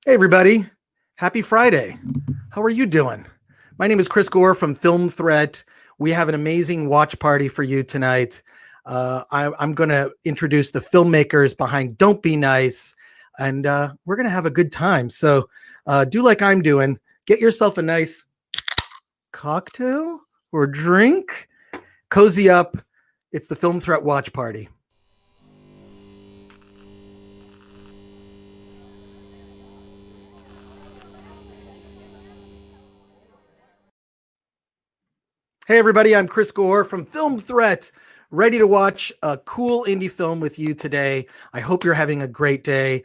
Hey, everybody. Happy Friday. How are you doing? My name is Chris Gore from Film Threat. We have an amazing watch party for you tonight. I'm going to introduce the filmmakers behind Don't Be Nice, and we're going to have a good time. So do like I'm doing. Get yourself a nice cocktail or drink. Cozy up. It's the Film Threat watch party. Hey, everybody, I'm Chris Gore from Film Threat, ready to watch a cool indie film with you today. I hope you're having a great day.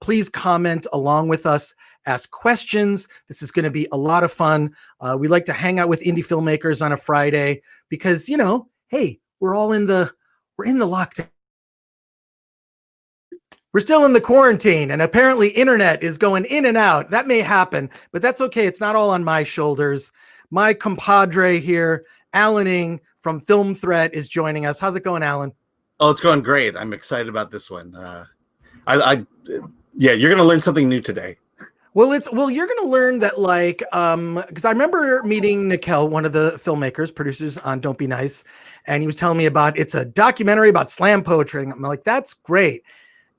Please comment along with us, ask questions. This is going to be a lot of fun. We like to hang out with indie filmmakers on a Friday because, you know, hey, we're in the lockdown. We're still in the quarantine, and apparently internet is going in and out. That may happen, but that's okay. It's not all on my shoulders. My compadre here, Alan Ng from Film Threat, is joining us. How's it going, Alan? Oh, it's going great. I'm excited about this one. Yeah, you're going to learn something new today. Well, you're going to learn that, like, because I remember meeting Nikhil, one of the filmmakers, producers on Don't Be Nice, and he was telling me about it's a documentary about slam poetry. And I'm like, that's great.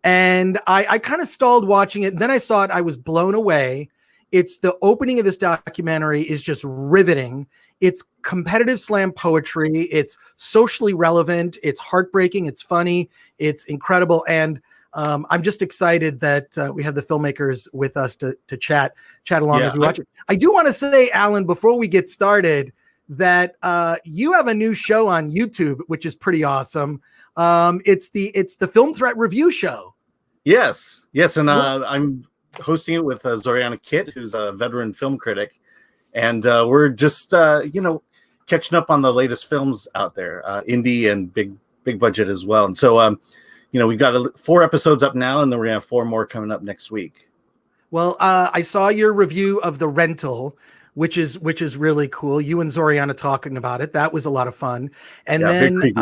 And I kind of stalled watching it. Then I saw it. I was blown away. It's the opening of this documentary is just riveting. It's competitive slam poetry. It's socially relevant. It's heartbreaking. It's funny. It's incredible. And I'm just excited that we have the filmmakers with us to chat along as we watch it. I do want to say, Alan, before we get started, that you have a new show on YouTube, which is pretty awesome. It's the Film Threat Review Show. Yes, and I'm hosting it with Zoriana Kitt, who's a veteran film critic, and we're just catching up on the latest films out there, indie and big budget as well. And so we've got 4 episodes up now, and then we're gonna have 4 more coming up next week. Well, I saw your review of The Rental, which is really cool. You and Zoriana talking about it. That was a lot of fun. And then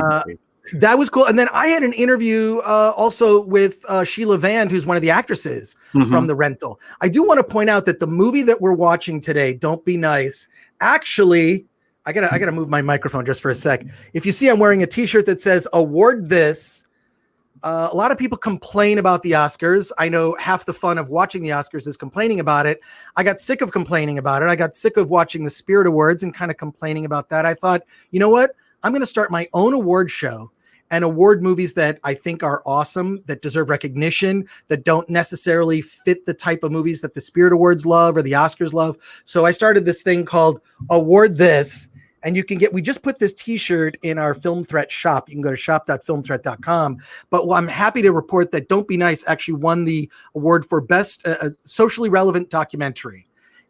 that was cool. And then I had an interview also with Sheila Vand, who's one of the actresses from The Rental. I do want to point out that the movie that we're watching today, Don't Be Nice, actually, I gotta move my microphone just for a sec. If you see, I'm wearing a t-shirt that says award this. A lot of people complain about the Oscars. I know half the fun of watching the Oscars is complaining about it. I got sick of complaining about it. I got sick of watching the Spirit Awards and kind of complaining about that. I thought, you know what? I'm going to start my own award show and award movies that I think are awesome, that deserve recognition, that don't necessarily fit the type of movies that the Spirit Awards love or the Oscars love. So I started this thing called Award This, and we just put this t-shirt in our Film Threat shop. You can go to shop.filmthreat.com. But I'm happy to report that Don't Be Nice actually won the award for Best Socially Relevant Documentary.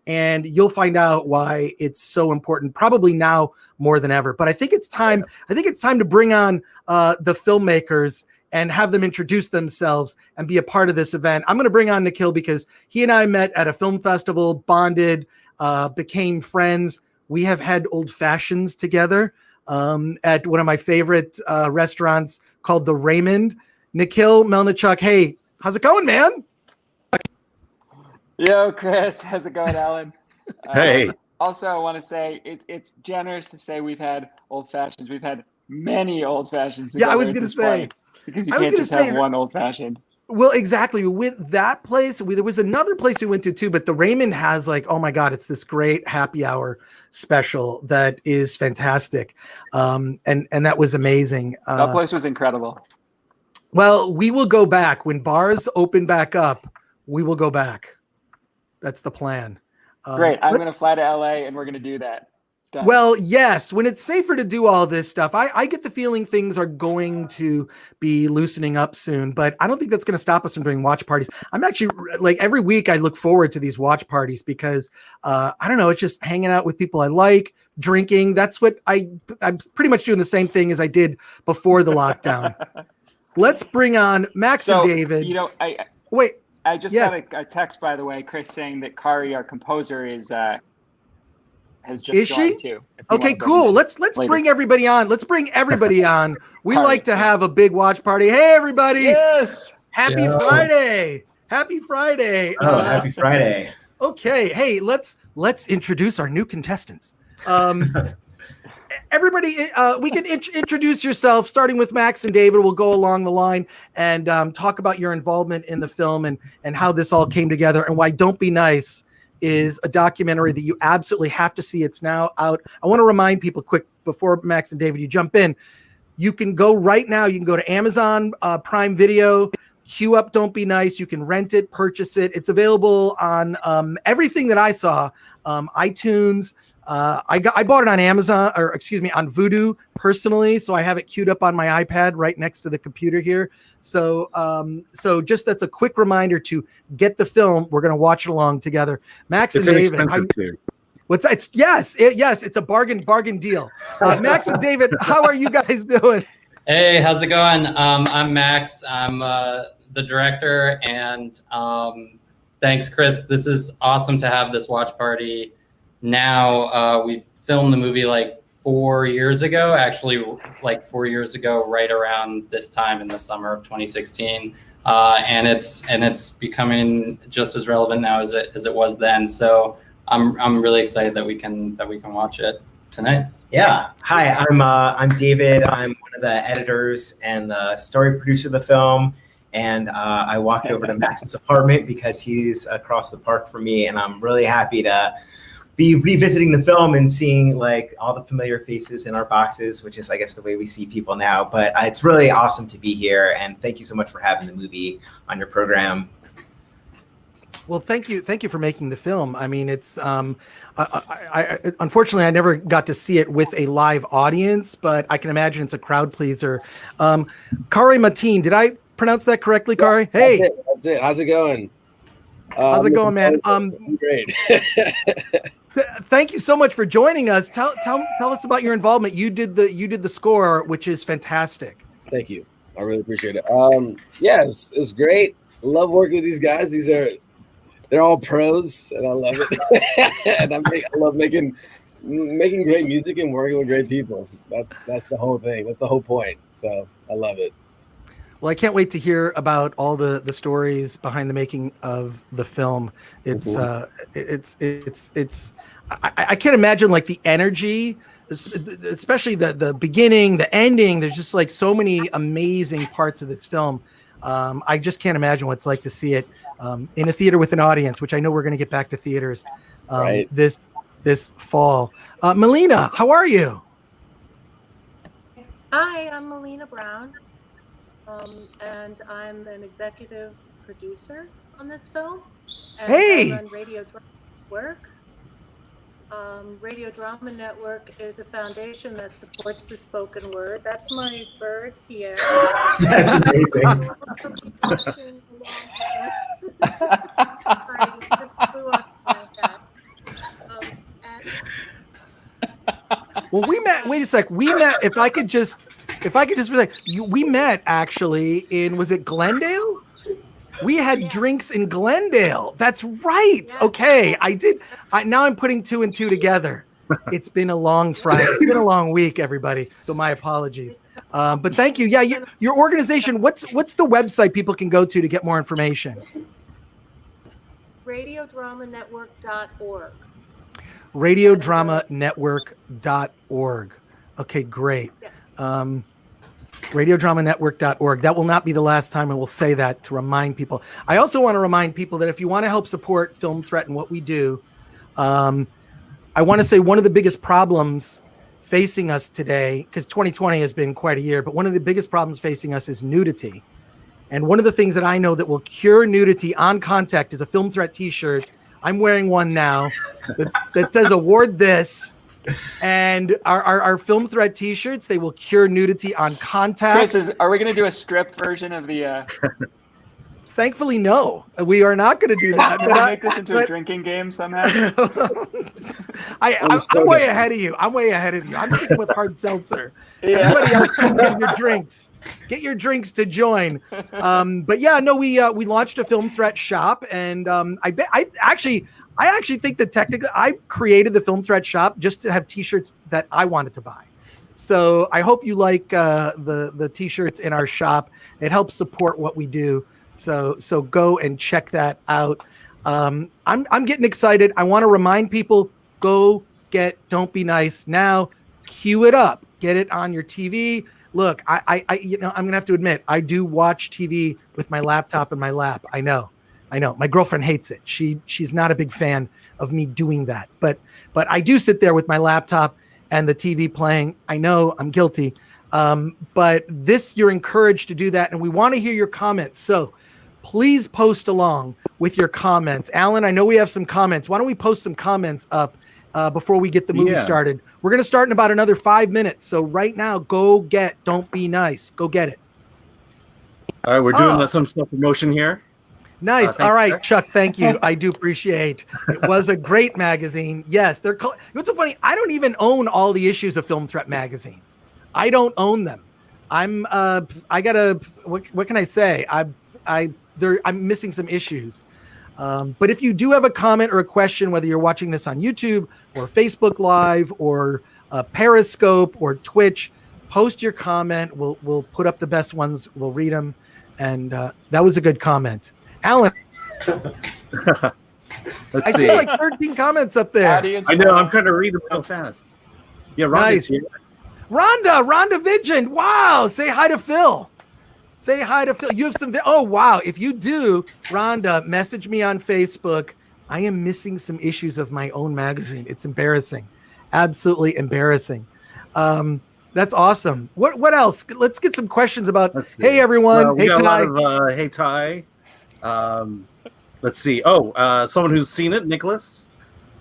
And you'll find out why it's so important, probably now more than ever. But I think it's time. I think it's time to bring on the filmmakers and have them introduce themselves and be a part of this event. I'm going to bring on Nikhil because he and I met at a film festival, bonded, became friends. We have had old fashions together at one of my favorite restaurants called the Raymond. Nikhil Melnechuk, hey, how's it going, man? Yo, Chris, how's it going, Alan? Hey. Also, I want to say it's generous to say we've had old fashions. We've had many old fashions. Yeah, I was going to say. Because you can't just have one old fashioned. Well, exactly. With that place, there was another place we went to too, but the Raymond has oh my God, it's this great happy hour special that is fantastic. And that was amazing. That place was incredible. Well, we will go back. When bars open back up, we will go back. That's the plan. Great. I'm going to fly to LA and we're going to do that. Done. Well, yes, when it's safer to do all this stuff, I get the feeling things are going to be loosening up soon, but I don't think that's going to stop us from doing watch parties. I'm actually every week I look forward to these watch parties because I don't know, it's just hanging out with people I like, drinking. That's what I'm pretty much doing the same thing as I did before the lockdown. Let's bring on Max and David. Wait. I just got a text, by the way, Chris, saying that Khari, our composer, has just joined too. Okay, cool. Let's bring everybody on. Let's bring everybody on. We like to have a big watch party. Hey, everybody! Yes. Happy Friday! Happy Friday. Oh, happy Friday. Okay. Hey, let's introduce our new contestants. Everybody, we can introduce yourself, starting with Max and David. We'll go along the line and talk about your involvement in the film and how this all came together and why Don't Be Nice is a documentary that you absolutely have to see. It's now out. I want to remind people quick before Max and David, you jump in. You can go right now. You can go to Amazon Prime Video, queue up Don't Be Nice. You can rent it, purchase it. It's available on everything that I saw, iTunes. I bought it on Amazon, or excuse me, on Vudu personally. So I have it queued up on my iPad right next to the computer here. So just that's a quick reminder to get the film. We're going to watch it along together. Max and David. What's that? Yes, it's a bargain deal. Max and David, how are you guys doing? Hey, how's it going? I'm Max. I'm the director, and thanks, Chris. This is awesome to have this watch party. Now, we filmed the movie like 4 years ago, actually like 4 years ago, right around this time in the summer of 2016. And it's becoming just as relevant now as it was then. So I'm really excited that we can watch it tonight. Yeah. Hi, I'm David. I'm one of the editors and the story producer of the film. And I walked over to Max's apartment because he's across the park from me, and I'm really happy to be revisiting the film and seeing like all the familiar faces in our boxes, which is, I guess, the way we see people now. But it's really awesome to be here, and thank you so much for having the movie on your program. Well, thank you for making the film. I mean, it's I unfortunately I never got to see it with a live audience, but I can imagine it's a crowd pleaser. Khari Mateen, did I pronounce that correctly, Khari? Hey, that's it. How's it going? How's it going, man? Great. Thank you so much for joining us. Tell us about your involvement. You did the score, which is fantastic. Thank you. I really appreciate it. Yeah, it was great. I love working with these guys. They're all pros, and I love it. And I love making great music and working with great people. That's the whole thing. That's the whole point. So I love it. Well, I can't wait to hear about all the stories behind the making of the film. It's I can't imagine like the energy, especially the beginning, the ending. There's just like so many amazing parts of this film. I just can't imagine what it's like to see it in a theater with an audience, which I know we're going to get back to theaters right. this fall. Melina, how are you? Hi, I'm Melina Brown, and I'm an executive producer on this film. And hey! I run Radio Drama Network. Radio Drama Network is a foundation that supports the spoken word. That's my bird, Pierre. That's amazing. Well, we met. Wait a sec. We met. If I could just we met actually in, was it Glendale? We had drinks in Glendale. That's right. Yes. Okay, I did. Now I'm putting two and two together. It's been a long Friday. It's been a long week, everybody. So my apologies. But thank you. Yeah, your organization. What's the website people can go to get more information? RadioDramaNetwork.org. RadioDramaNetwork.org. Okay, great. Yes. RadioDramaNetwork.org. That will not be the last time, and we'll say that to remind people. I also want to remind people that if you want to help support Film Threat and what we do, I want to say one of the biggest problems facing us today, because 2020 has been quite a year, but one of the biggest problems facing us is nudity. And one of the things that I know that will cure nudity on contact is a Film Threat t-shirt. I'm wearing one now that says award this. And our Film Threat t-shirts, they will cure nudity on contact. Chris, are we going to do a stripped version of the... Thankfully, no. We are not going to do that. Can we make this into a drinking game somehow? I'm way ahead of you. I'm sticking with hard seltzer. Yeah. Everybody else can get your drinks. Get your drinks to join. But yeah, no, we launched a Film Threat shop, and I actually think that technically I created the Film Threat shop just to have t-shirts that I wanted to buy. So I hope you like the t-shirts in our shop. It helps support what we do. So go and check that out. I'm getting excited. I want to remind people, go get Don't Be Nice now. Cue it up. Get it on your TV. Look, I'm gonna have to admit, I do watch TV with my laptop in my lap. I know. My girlfriend hates it. She's not a big fan of me doing that. But I do sit there with my laptop and the TV playing. I know I'm guilty. But this, you're encouraged to do that, and we want to hear your comments. So please post along with your comments. Alan, I know we have some comments. Why don't we post some comments up before we get the movie started? We're going to start in about another 5 minutes. So right now, go get Don't Be Nice. Go get it. All right, we're doing some self-promotion here. Nice. All right, Chuck, thank you. I do appreciate it. Was a great magazine. Yes, they're what's so funny, I don't even own all the issues of Film Threat magazine. I don't own them. I gotta, what can I say? I'm missing some issues. But if you do have a comment or a question, whether you're watching this on YouTube or Facebook Live or Periscope or Twitch, post your comment. We'll put up the best ones. We'll read them. And that was a good comment. Alan, I see like 13 comments up there. I know. I'm trying to read them real fast. Yeah, Rhonda's here. Rhonda Vigent. Wow. Say hi to Phil. Say hi to Phil. You have some. Oh, wow. If you do, Rhonda, message me on Facebook. I am missing some issues of my own magazine. It's embarrassing. Absolutely embarrassing. That's awesome. What else? Let's get some questions about. Hey, everyone. Hey, Ty. Hey, Ty. Let's see. Someone who's seen it, Nicholas.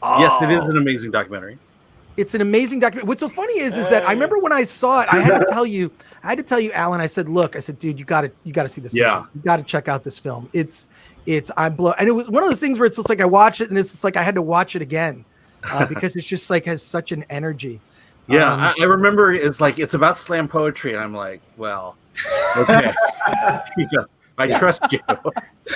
Oh. Yes, it is an amazing documentary. It's an amazing documentary. What's so funny is that I remember when I saw it, I had to tell you, Alan, I said, look, dude, you gotta see this movie. You gotta check out this film. I'm blown. And it was one of those things where it's just like I watched it and it's just like I had to watch it again because it's just like has such an energy. Yeah, I remember it's about slam poetry, and I'm like, well, okay. I trust you.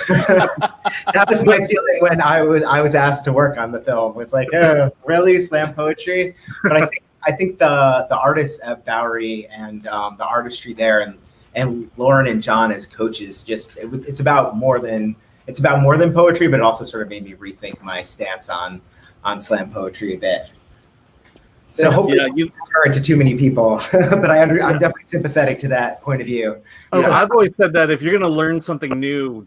That was my feeling when I was asked to work on the film. It's like, oh, really, slam poetry? But I think the artists at Bowery and the artistry there, and Lauren and John as coaches, it's about more than poetry, but it also sort of made me rethink my stance on slam poetry a bit. So hopefully you turn to too many people, but I'm definitely sympathetic to that point of view. Yeah, I've always said that if you're going to learn something new,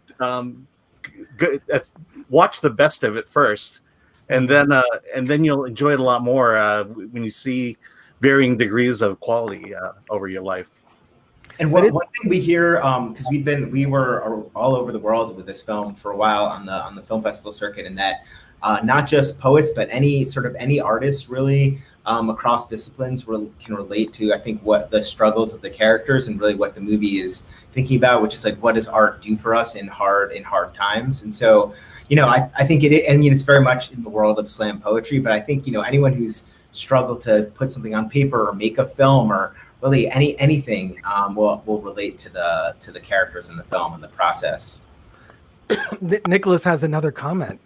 watch the best of it first, and then you'll enjoy it a lot more when you see varying degrees of quality over your life. And one thing we hear, because we were all over the world with this film for a while on the film festival circuit, and that not just poets, but any artist really. Across disciplines can relate to, I think, what the struggles of the characters and really what the movie is thinking about, which is like, what does art do for us in hard times? And so, I think it's very much in the world of slam poetry, but I think, anyone who's struggled to put something on paper or make a film or really anything will relate to the characters in the film and the process. Nicholas has another comment.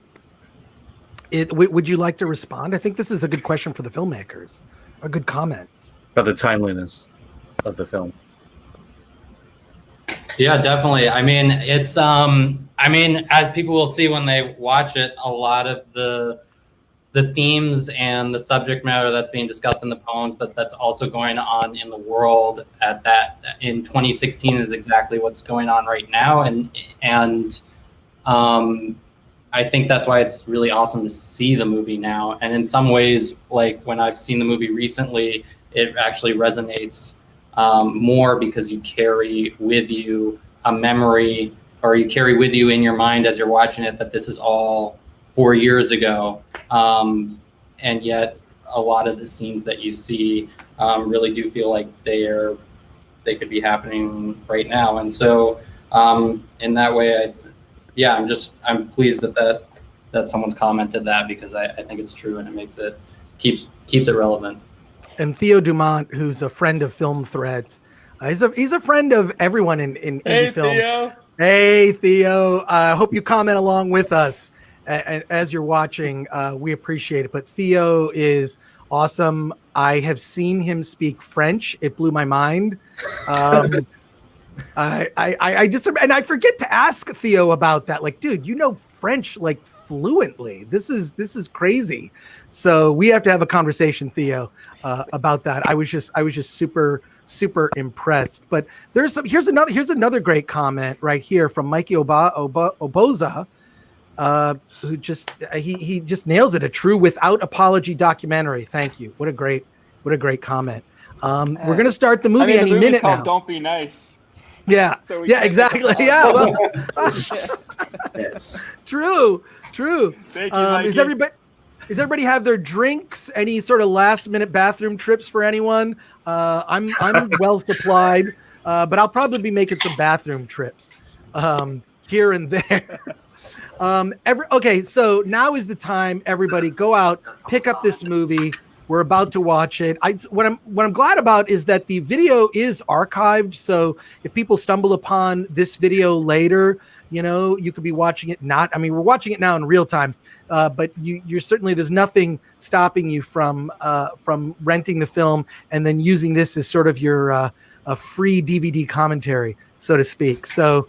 Would you like to respond? I think this is a good question for the filmmakers. A good comment about the timeliness of the film. Yeah, definitely. I mean, it's as people will see when they watch it, a lot of the themes and the subject matter that's being discussed in the poems, but that's also going on in the world in 2016 is exactly what's going on right now, and I think that's why it's really awesome to see the movie now. And in some ways, like when I've seen the movie recently, it actually resonates more because you carry with you a memory, or you carry with you in your mind as you're watching it that this is all 4 years ago. And yet a lot of the scenes that you see really do feel like they could be happening right now. And so in that way, I'm pleased that someone's commented that, because I think it's true and it keeps it relevant. And Theo Dumont, who's a friend of Film Threads, he's a friend of everyone in indie film. Theo. Hey Theo, I hope you comment along with us as you're watching. We appreciate it. But Theo is awesome. I have seen him speak French. It blew my mind. I just, and I forget to ask Theo about that. Like, dude, you know French like fluently. This is crazy. So we have to have a conversation, Theo, about that. I was just super impressed. But here's another great comment right here from Mikey Oboza, who just he just nails it. A true without apology documentary. Thank you. What a great comment. We're gonna start the movie any minute now. Don't Be Nice. Yeah, So yeah, exactly. Yeah, well, Yes. True. Thank you, Mikey. Is everybody have their drinks? Any sort of last minute bathroom trips for anyone? I'm well supplied, but I'll probably be making some bathroom trips here and there. Okay, so now is the time. Everybody, go out, pick up this movie. We're about to watch it. What I'm glad about is that the video is archived. So if people stumble upon this video later, you could be watching it. We're watching it now in real time, but you're certainly, there's nothing stopping you from renting the film and then using this as sort of your a free DVD commentary, so to speak. So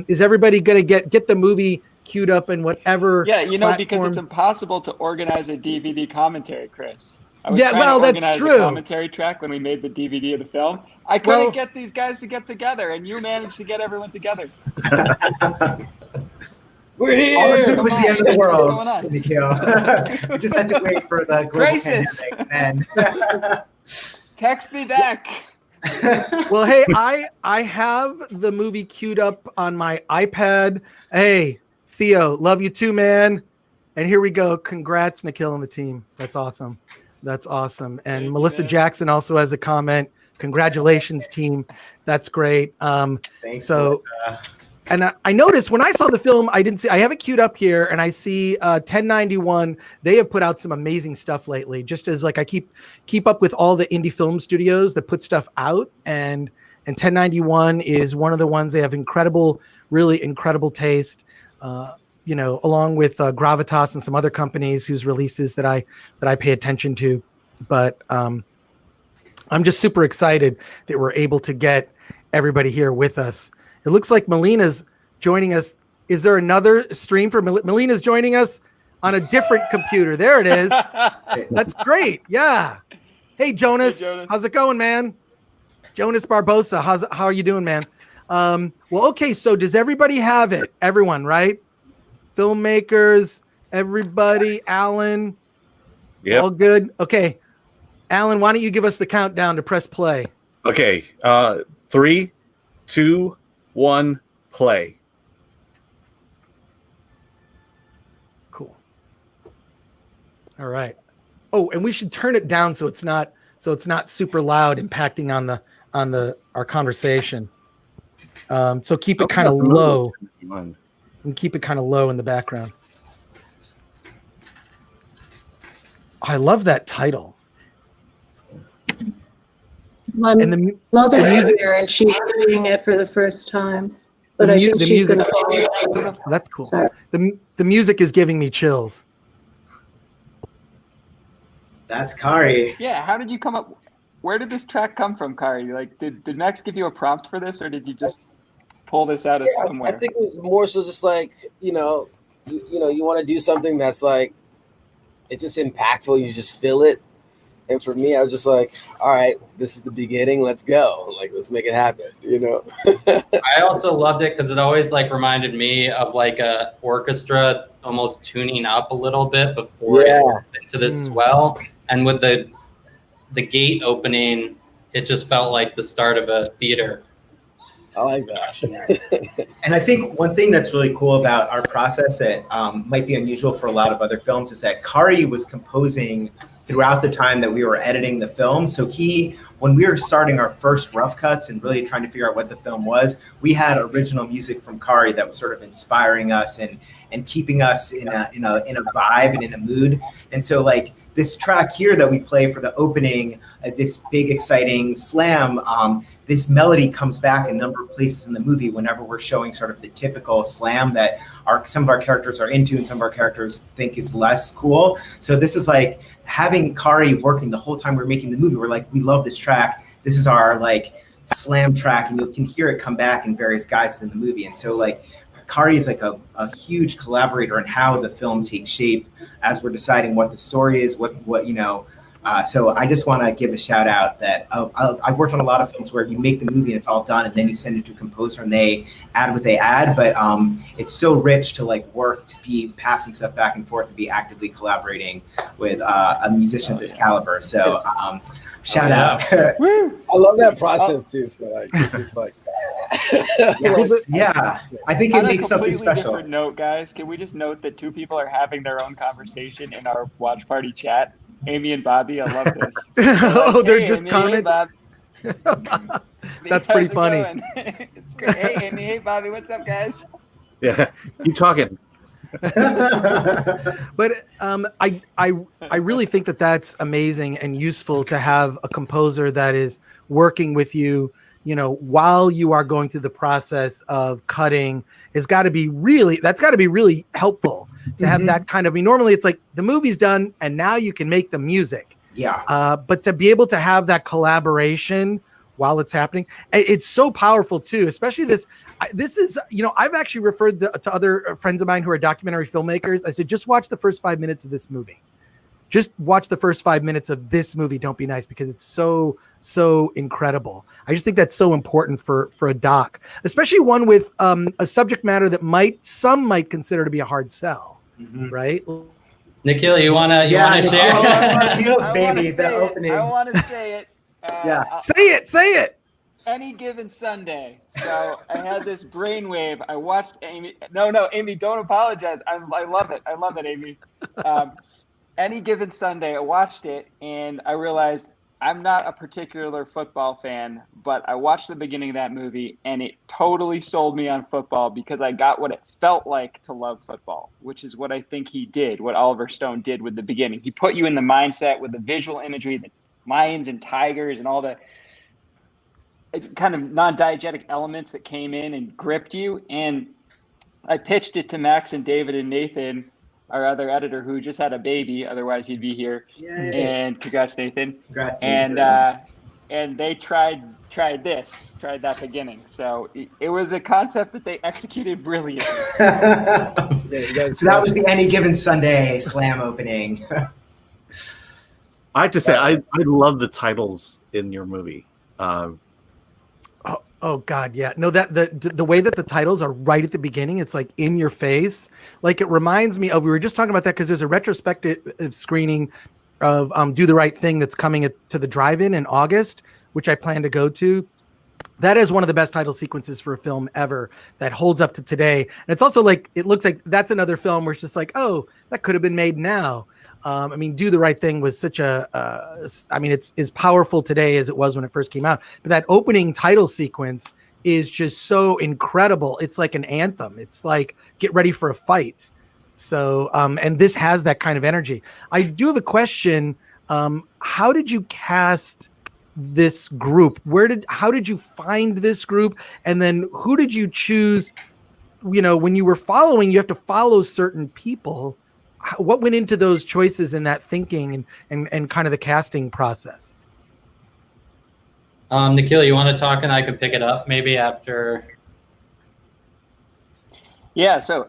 is everybody going to get the movie queued up in whatever? Yeah, platform? because it's impossible to organize a DVD commentary, Chris. Yeah, well, that's true. The commentary track when we made the DVD of the film. I couldn't get these guys to get together, and you managed to get everyone together. We're here. All it took was the end of the world, What's going on? Nikhil. We just had to wait for the global Crisis. pandemic. And Text me back. Well, hey, I have the movie queued up on my iPad. Hey, Theo, love you too, man. And here we go. Congrats, Nikhil and the team. That's awesome. That's awesome. And Thank Melissa you, Jackson also has a comment. Congratulations, team. That's great. thanks, So, Melissa. and I noticed when I saw the film, I have it queued up here, and I see 1091. They have put out some amazing stuff lately. Just as like I keep up with all the indie film studios that put stuff out, and 1091 is one of the ones. They have really incredible taste. Along with Gravitas and some other companies whose releases that I pay attention to. But I'm just super excited that we're able to get everybody here with us. It looks like Melina's joining us. Is there another stream for Melina's joining us on a different computer? There it is. That's great. Yeah. Hey, Jonas. Hey, Jonas. How's it going, man? Jonas Barbosa. How are you doing, man? Well, okay. So does everybody have it? Everyone, right? Filmmakers, everybody, Alan, all good? Okay. Alan, why don't you give us the countdown to press play? Okay. 3, 2, 1, play. Cool. All right. Oh, and we should turn it down so it's not super loud, impacting on our conversation. So keep it kind of low. And keep it kind of low in the background. I love that title. My And the mother's music- here and she's reading it for the first time. But I think the she's music- going to. That's cool. Sorry. The music is giving me chills. That's Khari. Yeah, how did you come up? Where did this track come from, Khari? Like, did Max give you a prompt for this, or did you just pull this out of somewhere? I think it was more so just like, you want to do something that's like, it's just impactful. You just feel it. And for me, I was just like, all right, this is the beginning. Let's go. Like, let's make it happen, I also loved it because it always reminded me of a orchestra almost tuning up a little bit before it gets into this swell. And with the gate opening, it just felt like the start of a theater. I like that. And I think one thing that's really cool about our process that might be unusual for a lot of other films is that Khari was composing throughout the time that we were editing the film. So when we were starting our first rough cuts and really trying to figure out what the film was, we had original music from Khari that was sort of inspiring us and keeping us in a vibe and in a mood. And so this track here that we play for the opening, this big exciting slam, this melody comes back a number of places in the movie whenever we're showing sort of the typical slam that some of our characters are into and some of our characters think is less cool. So this is having Khari working the whole time we're making the movie. We're we love this track. This is our slam track, and you can hear it come back in various guises in the movie. And so like Khari is like a huge collaborator in how the film takes shape as we're deciding what the story is, what you know. So I just want to give a shout out that I've worked on a lot of films where you make the movie and it's all done, and then you send it to a composer and they add what they add. But it's so rich to like work, to be passing stuff back and forth, and be actively collaborating with a musician of this caliber. So shout out. I love that process too. So like, it's just like, yeah, I think it makes something special. Different note, guys, can we just note that two people are having their own conversation in our watch party chat? Amy and Bobby, I love this. Oh, they're hey, just Amy, commenting. Hey, That's pretty funny. It's great. Hey, Amy. Hey, Bobby. What's up, guys? Yeah, keep talking. But I really think that that's amazing and useful to have a composer that is working with you, you know, while you are going through the process of cutting. That's got to be really helpful to have that kind of. I mean, normally it's like the movie's done and now you can make the music. Yeah. But to be able to have that collaboration while it's happening, it's so powerful too. Especially this is, you know, I've actually referred to other friends of mine who are documentary filmmakers. I said, just watch the first 5 minutes of this movie. Just watch the first 5 minutes of this movie, Don't Be Nice, because it's so incredible. I just think that's so important for a doc, especially one with a subject matter that some might consider to be a hard sell, right? Nikhil, you wanna share? Nikhil's baby, the opening. I want to say it. Say it. Any given Sunday. So I had this brainwave. I watched Amy. No, Amy, don't apologize. I love it. I love it, Amy. Any given Sunday, I watched it and I realized I'm not a particular football fan, but I watched the beginning of that movie and it totally sold me on football because I got what it felt like to love football, which is what I think he did, what Oliver Stone did with the beginning. He put you in the mindset with the visual imagery, the lions and tigers and all the kind of non-diegetic elements that came in and gripped you. And I pitched it to Max and David and Nathan, our other editor, who just had a baby, otherwise he'd be here. Yay. And congrats, Nathan. Congrats, and they tried that beginning. So it was a concept that they executed brilliantly. So that was the Any Given Sunday slam opening. I have to say, I love the titles in your movie. Oh God, yeah. No, that the way that the titles are right at the beginning, it's like in your face. Like it reminds me of, we were just talking about that because there's a retrospective screening of Do the Right Thing that's coming to the drive-in in August, which I plan to go to. That is one of the best title sequences for a film ever that holds up to today. And it's also like, it looks like that's another film where it's just like, oh, that could have been made now. I mean, Do the Right Thing was such it's as powerful today as it was when it first came out. But that opening title sequence is just so incredible. It's like an anthem. It's like, get ready for a fight. So, and this has that kind of energy. I do have a question. How did you cast this group? How did you find this group? And then who did you choose? You know, when you were following, you have to follow certain people. What went into those choices and that thinking and kind of the casting process? Nikhil, you want to talk and I could pick it up maybe after? Yeah, so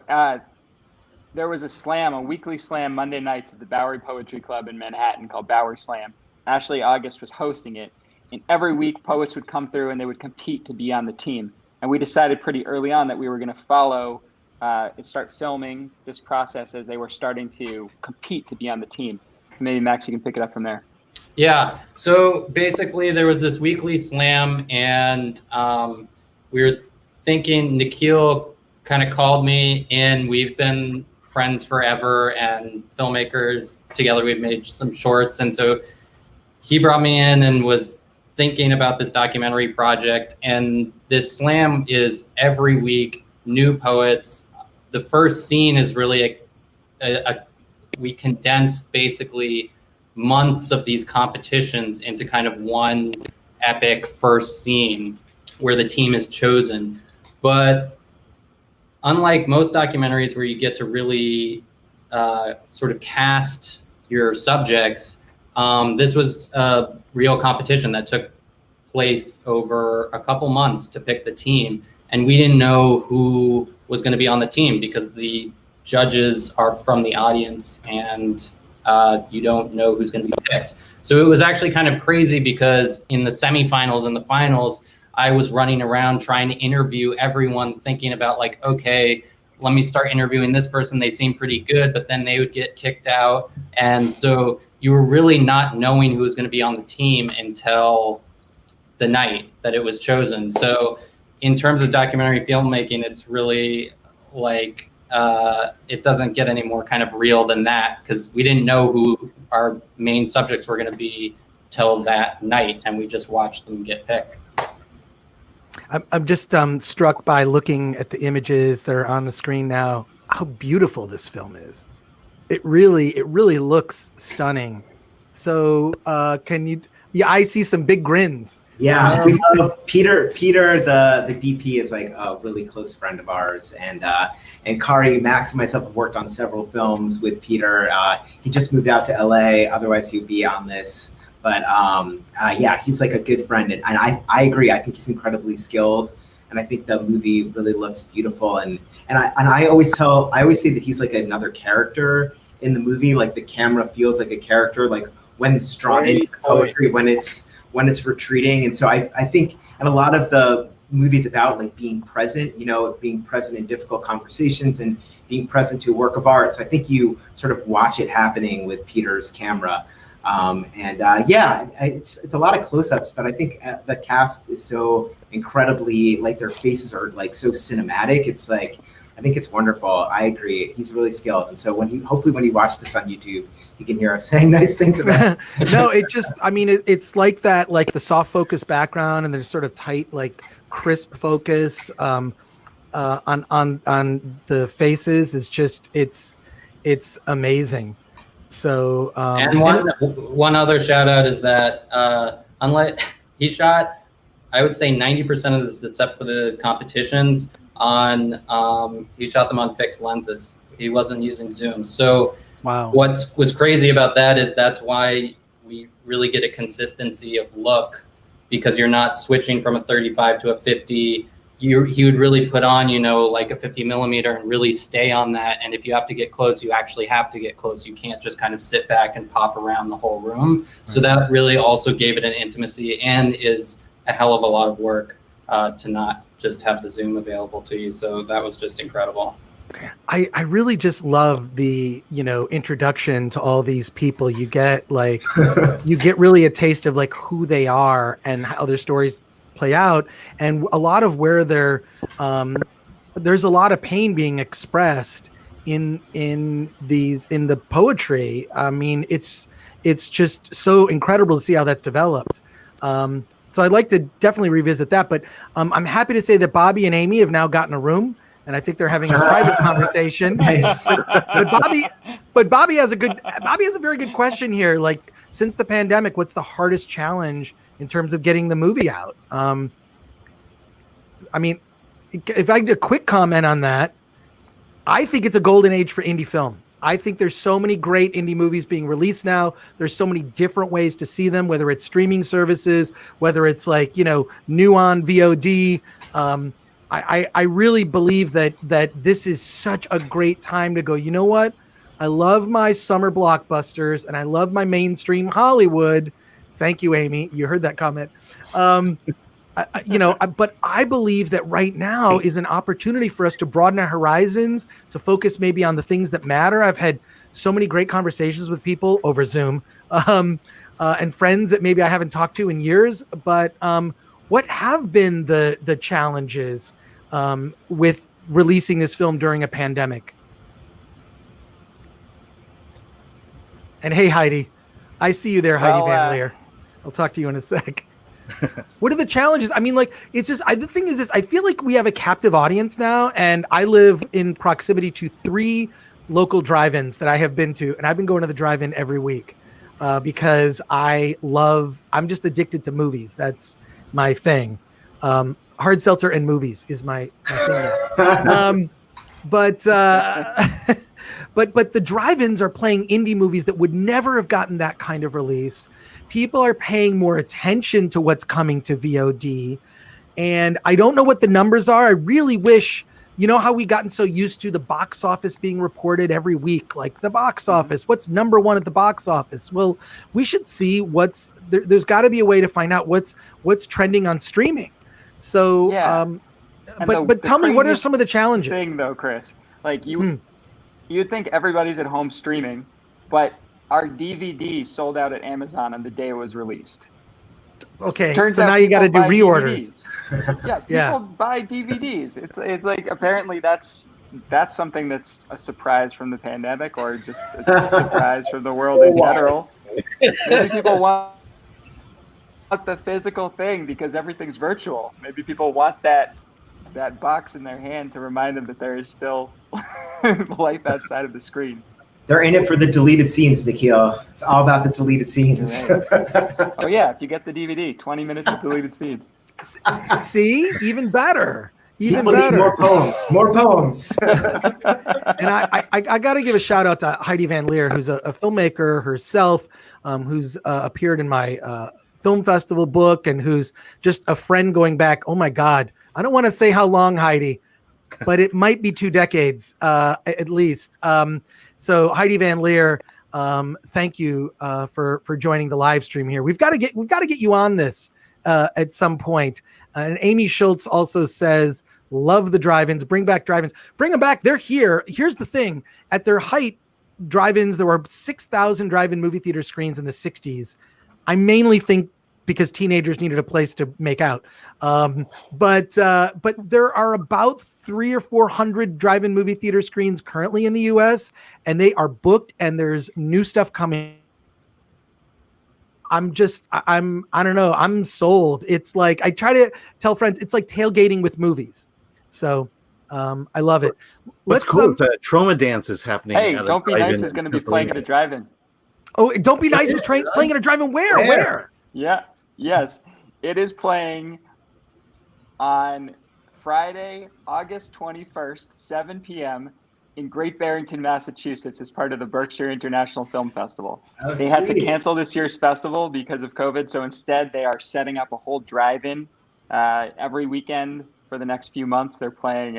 there was a weekly slam Monday nights at the Bowery Poetry Club in Manhattan called Bowery Slam. Ashley August was hosting it. And every week poets would come through and they would compete to be on the team. And we decided pretty early on that we were going to follow and start filming this process as they were starting to compete to be on the team. Maybe Max, you can pick it up from there. Yeah. So basically there was this weekly slam and we were thinking, Nikhil kind of called me in. We've been friends forever and filmmakers together. We've made some shorts. And so he brought me in and was thinking about this documentary project. And this slam is every week, new poets. The first scene is really we condensed basically months of these competitions into kind of one epic first scene where the team is chosen. But unlike most documentaries where you get to really sort of cast your subjects, this was a real competition that took place over a couple months to pick the team. And we didn't know who was going to be on the team because the judges are from the audience and you don't know who's going to be picked. So it was actually kind of crazy because in the semifinals and the finals, I was running around trying to interview everyone, thinking about like, okay, let me start interviewing this person. They seem pretty good, but then they would get kicked out. And so you were really not knowing who was going to be on the team until the night that it was chosen. So in terms of documentary filmmaking, it's really like, it doesn't get any more kind of real than that because we didn't know who our main subjects were going to be till that night, and we just watched them get picked. I'm just struck by looking at the images that are on the screen now, how beautiful this film is. It really looks stunning. So I see some big grins. Yeah, we love Peter, the DP is like a really close friend of ours, and Khari, Max, and myself have worked on several films with Peter. He just moved out to LA, otherwise he'd be on this. But yeah, he's like a good friend, and I agree. I think he's incredibly skilled, and I think the movie really looks beautiful. And I always say that he's like another character in the movie. Like the camera feels like a character, like when it's drawn into poetry, when it's retreating. And so I think, and a lot of the movies about like being present, being present in difficult conversations and being present to a work of art. So I think you sort of watch it happening with Peter's camera. Yeah, it's a lot of close-ups, but I think the cast is so incredibly, like their faces are like so cinematic. It's like, I think it's wonderful. I agree. He's really skilled. And so hopefully when he watches this on YouTube, you can hear us saying nice things about it. No, it's like that, like the soft focus background and there's sort of tight, like crisp focus on the faces is just, it's amazing. So and one other shout out is that unlike he shot, I would say 90% of this, except for the competitions, he shot them on fixed lenses. He wasn't using zoom. So wow. What was crazy about that is that's why we really get a consistency of look, because you're not switching from a 35 to a 50. He would really put on, like a 50 millimeter and really stay on that. And if you have to get close, you actually have to get close. You can't just kind of sit back and pop around the whole room. So that really also gave it an intimacy and is a hell of a lot of work to not just have the zoom available to you. So that was just incredible. I really just love the, introduction to all these people. You get you get really a taste of like who they are and how their stories play out, and a lot of where there's a lot of pain being expressed in the poetry. I mean, it's just so incredible to see how that's developed. So I'd like to definitely revisit that, but I'm happy to say that Bobby and Amy have now gotten a room, and I think they're having a private conversation. Nice. But Bobby has a very good question here. Like, since the pandemic, what's the hardest challenge in terms of getting the movie out? I mean, if I get a quick comment on that, I think it's a golden age for indie film. I think there's so many great indie movies being released now. There's so many different ways to see them, whether it's streaming services, whether it's like, new on VOD. I really believe that this is such a great time to go, you know what? I love my summer blockbusters and I love my mainstream Hollywood. Thank you, Amy. You heard that comment. But I believe that right now is an opportunity for us to broaden our horizons, to focus maybe on the things that matter. I've had so many great conversations with people over Zoom and friends that maybe I haven't talked to in years. But what have been the challenges with releasing this film during a pandemic? And hey, Heidi, I see you there, Heidi Van Leer. I'll talk to you in a sec. What are the challenges? I mean, like, it's just, the thing is this, I feel like we have a captive audience now, and I live in proximity to 3 local drive-ins that I have been to, and I've been going to the drive-in every week because I'm just addicted to movies. That's my thing. Hard seltzer and movies is my thing now. But the drive-ins are playing indie movies that would never have gotten that kind of release. People are paying more attention to what's coming to VOD. And I don't know what the numbers are. I really wish, you know how we gotten so used to the box office being reported every week, like the box office, what's number one at the box office? Well, we should see there's got to be a way to find out what's trending on streaming. So, Yeah. but tell me, what are some of the challenges? Thing though, Chris, like you'd think everybody's at home streaming, but our DVD sold out at Amazon on the day it was released. Okay, Turns so out now you got to do people buy reorders. DVDs. Yeah, people buy DVDs. It's like apparently that's something that's a surprise from the pandemic, or just a surprise from the world in general. Maybe people want the physical thing because everything's virtual. Maybe people want that box in their hand to remind them that there is still life outside of the screen. They're in it for the deleted scenes, Nikhil. It's all about the deleted scenes. Right. Oh yeah, if you get the DVD, 20 minutes of deleted scenes. See, even better. Even People better. need more poems. And I got to give a shout out to Heidi Van Leer, who's a filmmaker herself, who's appeared in my film festival book, and who's just a friend going back. Oh my God, I don't want to say how long, Heidi, but it might be 2 decades at least. So Heidi Van Leer, thank you for joining the live stream here. We've got to get you on this at some point. And Amy Schultz also says, love the drive-ins, bring back drive-ins, bring them back. They're here. Here's the thing: at their height, drive-ins, there were 6,000 drive-in movie theater screens in the 60s. I mainly think because teenagers needed a place to make out. But there are about 300 or 400 drive-in movie theater screens currently in the US, and they are booked, and there's new stuff coming. I don't know. I'm sold. It's like, I try to tell friends, it's like tailgating with movies. So I love it. What's cool is that Trauma Dance is happening. Hey, Don't Be Nice is going to be playing at a drive-in. Oh, Don't Be Nice is playing at a drive-in. Where? Yeah. Yes. It is playing on Friday, August 21st, 7 p.m. in Great Barrington, Massachusetts, as part of the Berkshire International Film Festival. Oh, they had to cancel this year's festival because of COVID, so instead they are setting up a whole drive-in every weekend for the next few months. They're playing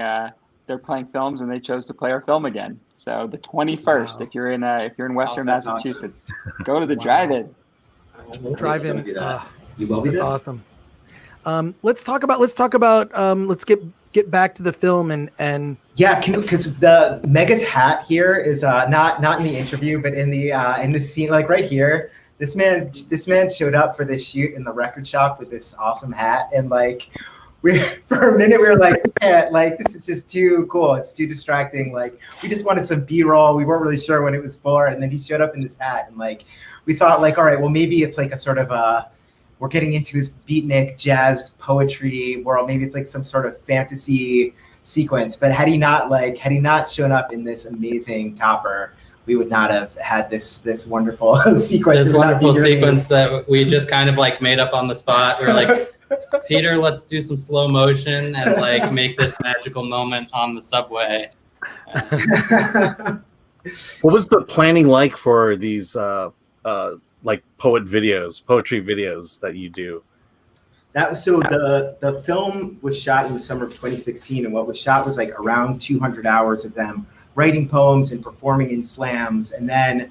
films, and they chose to play our film again. So the 21st, if you're in Western Massachusetts, go to the drive-in. Drive-in. You will be That's there. awesome. Let's get back to the film and yeah, because the Mega's hat here is not in the interview, but in the scene, like right here. This man showed up for this shoot in the record shop with this awesome hat, and like for a minute we were like, yeah, like this is just too cool. It's too distracting. Like we just wanted some B-roll. We weren't really sure what it was for, and then he showed up in his hat, and like we thought like, all right, well maybe it's like a sort of we're getting into his beatnik jazz poetry world. Maybe it's like some sort of fantasy sequence. But had he not shown up in this amazing topper, we would not have had this wonderful sequence. This wonderful sequence that we just kind of like made up on the spot. We were like, Peter, let's do some slow motion and like make this magical moment on the subway. What was the planning like for these like poetry videos that you do? That was so the film was shot in the summer of 2016, and what was shot was like around 200 hours of them writing poems and performing in slams. And then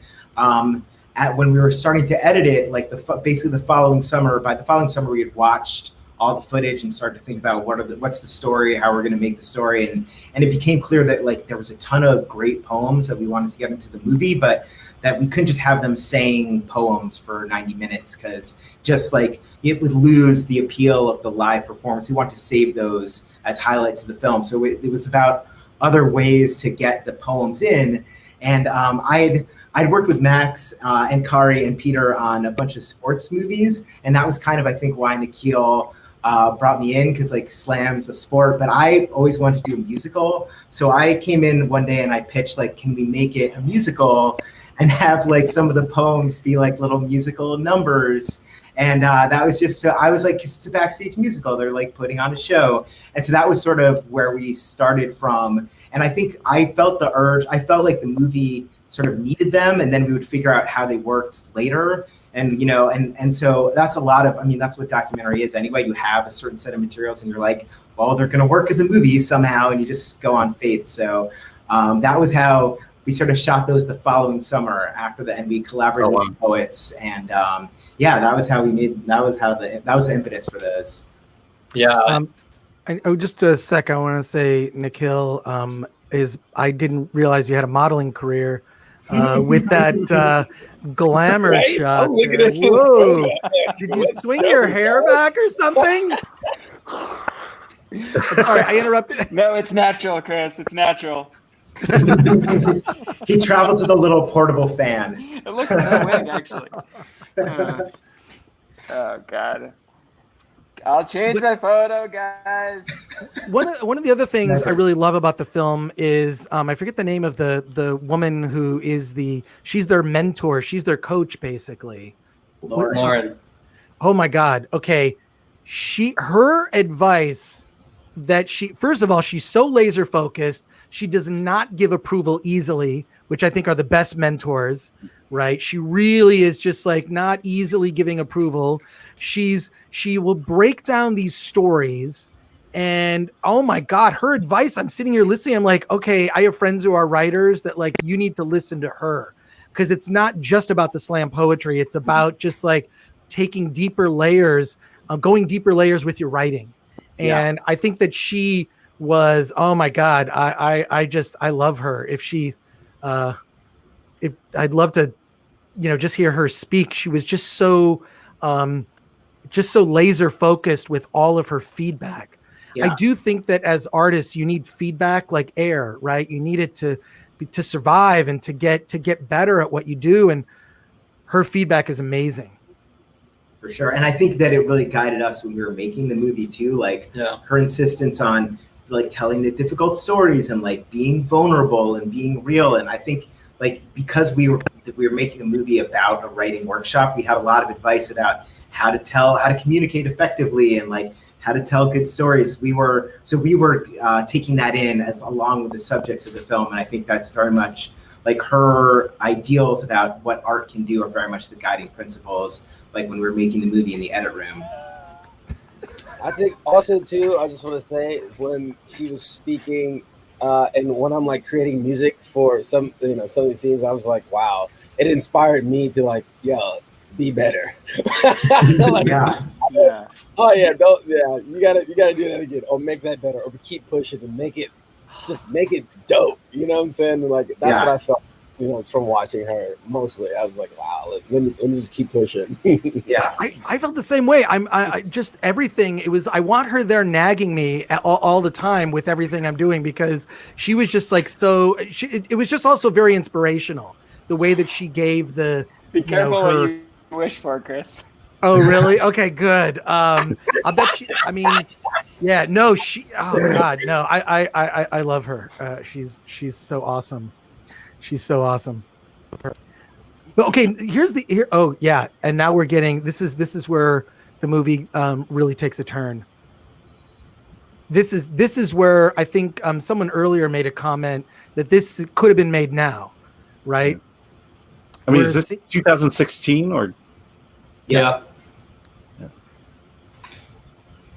when we were starting to edit it, like basically the following summer, we had watched all the footage and started to think about what's the story, how we're going to make the story, and it became clear that like there was a ton of great poems that we wanted to get into the movie, but that we couldn't just have them saying poems for 90 minutes because just like it would lose the appeal of the live performance. We wanted to save those as highlights of the film. So it was about other ways to get the poems in. And I'd worked with Max and Khari and Peter on a bunch of sports movies. And that was kind of, I think, why Nikhil brought me in, because like slam's a sport, but I always wanted to do a musical. So I came in one day and I pitched like, can we make it a musical and have like some of the poems be like little musical numbers? And that was just, so I was like, it's a backstage musical. They're like putting on a show. And so that was sort of where we started from. And I think I felt the urge. I felt like the movie sort of needed them, and then we would figure out how they worked later. And and so that's a lot of, I mean, that's what documentary is anyway. You have a certain set of materials, and you're like, well, they're going to work as a movie somehow, and you just go on faith. So that was how we sort of shot those the following summer after and we collaborated with poets, and that was how we made. That was the impetus for those. Yeah. Just a sec. I want to say, Nikhil, I didn't realize you had a modeling career with that glamour shot. Oh, look at this. Whoa! Did you swing your hair back or something? I'm sorry, I interrupted. No, it's natural, Chris. It's natural. He travels with a little portable fan. It looks like a wig, actually. Oh God. I'll change my photo, guys. One of the other things I really love about the film is I forget the name of the woman who is she's their mentor, she's their coach basically. Lauren. Oh my God. Okay. Her advice that first of all, she's so laser focused. She does not give approval easily, which I think are the best mentors, right? She really is just like not easily giving approval. She will break down these stories, and oh my God, her advice, I'm sitting here listening. I'm like, okay, I have friends who are writers that like, you need to listen to her, because it's not just about the slam poetry. It's about just like taking deeper layers, going deeper layers with your writing. And I think that she was, oh my God, I love her. I'd love to, just hear her speak. She was just so laser focused with all of her feedback. Yeah. I do think that as artists, you need feedback like air, right? You need it to survive and to get better at what you do. And her feedback is amazing. For sure. And I think that it really guided us when we were making the movie too. Like her insistence on like telling the difficult stories and like being vulnerable and being real. And I think like, because we were making a movie about a writing workshop, we had a lot of advice about how to communicate effectively and like how to tell good stories. We were taking that in as along with the subjects of the film. And I think that's very much like her ideals about what art can do are very much the guiding principles, like when we were making the movie in the edit room. I think also too, I just want to say, when she was speaking and when I'm like creating music for some of the scenes, I was like, wow, it inspired me to like, be better. Like, oh yeah, you gotta do that again, or make that better, or keep pushing and make it dope. You know what I'm saying? Like that's what I felt, from watching her mostly. I was like, wow, let me just keep pushing. I felt the same way. I just everything. It was, I want her there nagging me all the time with everything I'm doing, because she was just like, it was just also very inspirational, the way that she gave the, be careful what you wish for, Chris. Oh really? Okay, good. I bet you, I mean, no, oh God, no, I love her. She's so awesome. She's so awesome. But okay, and now we're getting, this is where the movie really takes a turn. This is where I think someone earlier made a comment that this could have been made now, right? I mean, is this 2016 or? Yeah.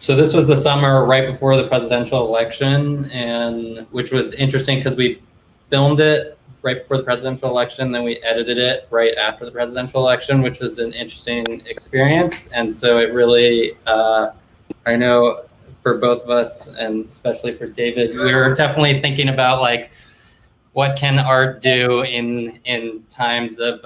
So this was the summer right before the presidential election, and which was interesting because we filmed it right before the presidential election, then we edited it right after the presidential election, which was an interesting experience. And so it really, I know for both of us, and especially for David, we were definitely thinking about like, what can art do in times of,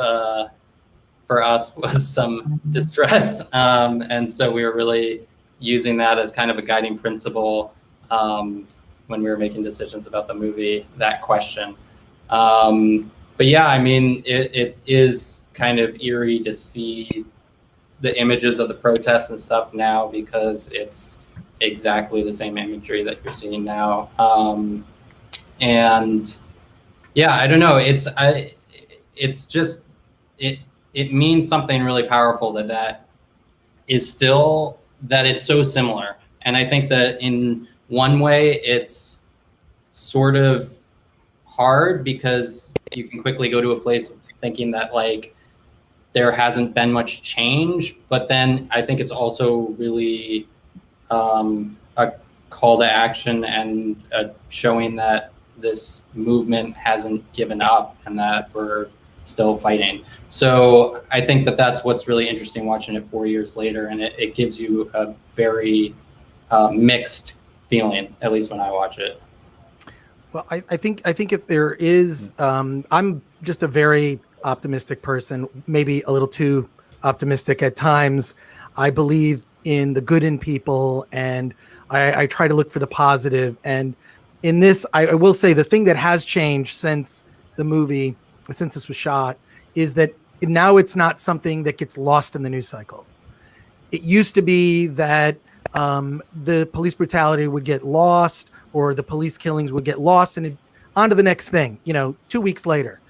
for us was some distress. And so we were really using that as kind of a guiding principle when we were making decisions about the movie, that question. But yeah, I mean, it is kind of eerie to see the images of the protests and stuff now, because it's exactly the same imagery that you're seeing now. And yeah, I don't know. It's just, it means something really powerful that is still, that it's so similar. And I think that in one way it's sort of hard because you can quickly go to a place of thinking that like there hasn't been much change, but then I think it's also really a call to action and showing that this movement hasn't given up and that we're still fighting. So I think that that's what's really interesting watching it 4 years later, and it gives you a very mixed feeling, at least when I watch it. Well, I think if there is, I'm just a very optimistic person, maybe a little too optimistic at times. I believe in the good in people, and I try to look for the positive. And in this, I will say the thing that has changed since the movie, since this was shot, is that now it's not something that gets lost in the news cycle. It used to be that the police brutality would get lost, or the police killings would get lost, and on to the next thing. 2 weeks later,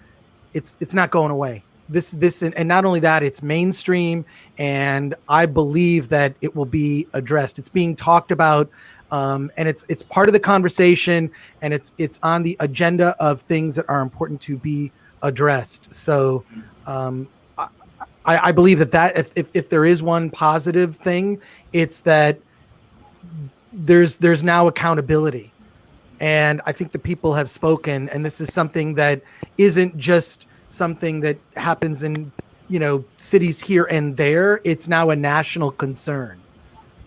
it's not going away. This and not only that, it's mainstream, and I believe that it will be addressed. It's being talked about, and it's part of the conversation, and it's on the agenda of things that are important to be addressed. So I believe that if there is one positive thing, it's that there's now accountability, and I think the people have spoken, and this is something that isn't just something that happens in cities here and there. It's now a national concern.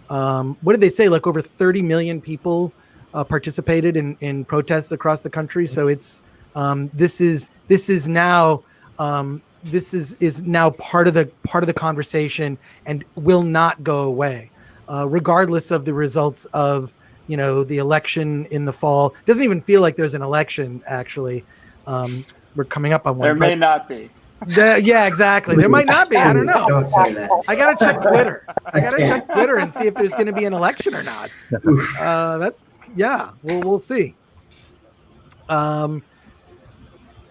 What did they say? Like over 30 million people participated in protests across the country. So it's this is now part of the conversation and will not go away, regardless of the results of the election in the fall. It doesn't even feel like there's an election actually. We're coming up on one. There may not be. Yeah, exactly. There might not be. I don't know. Don't say that. I gotta check Twitter. Check Twitter and see if there's going to be an election or not. We'll see.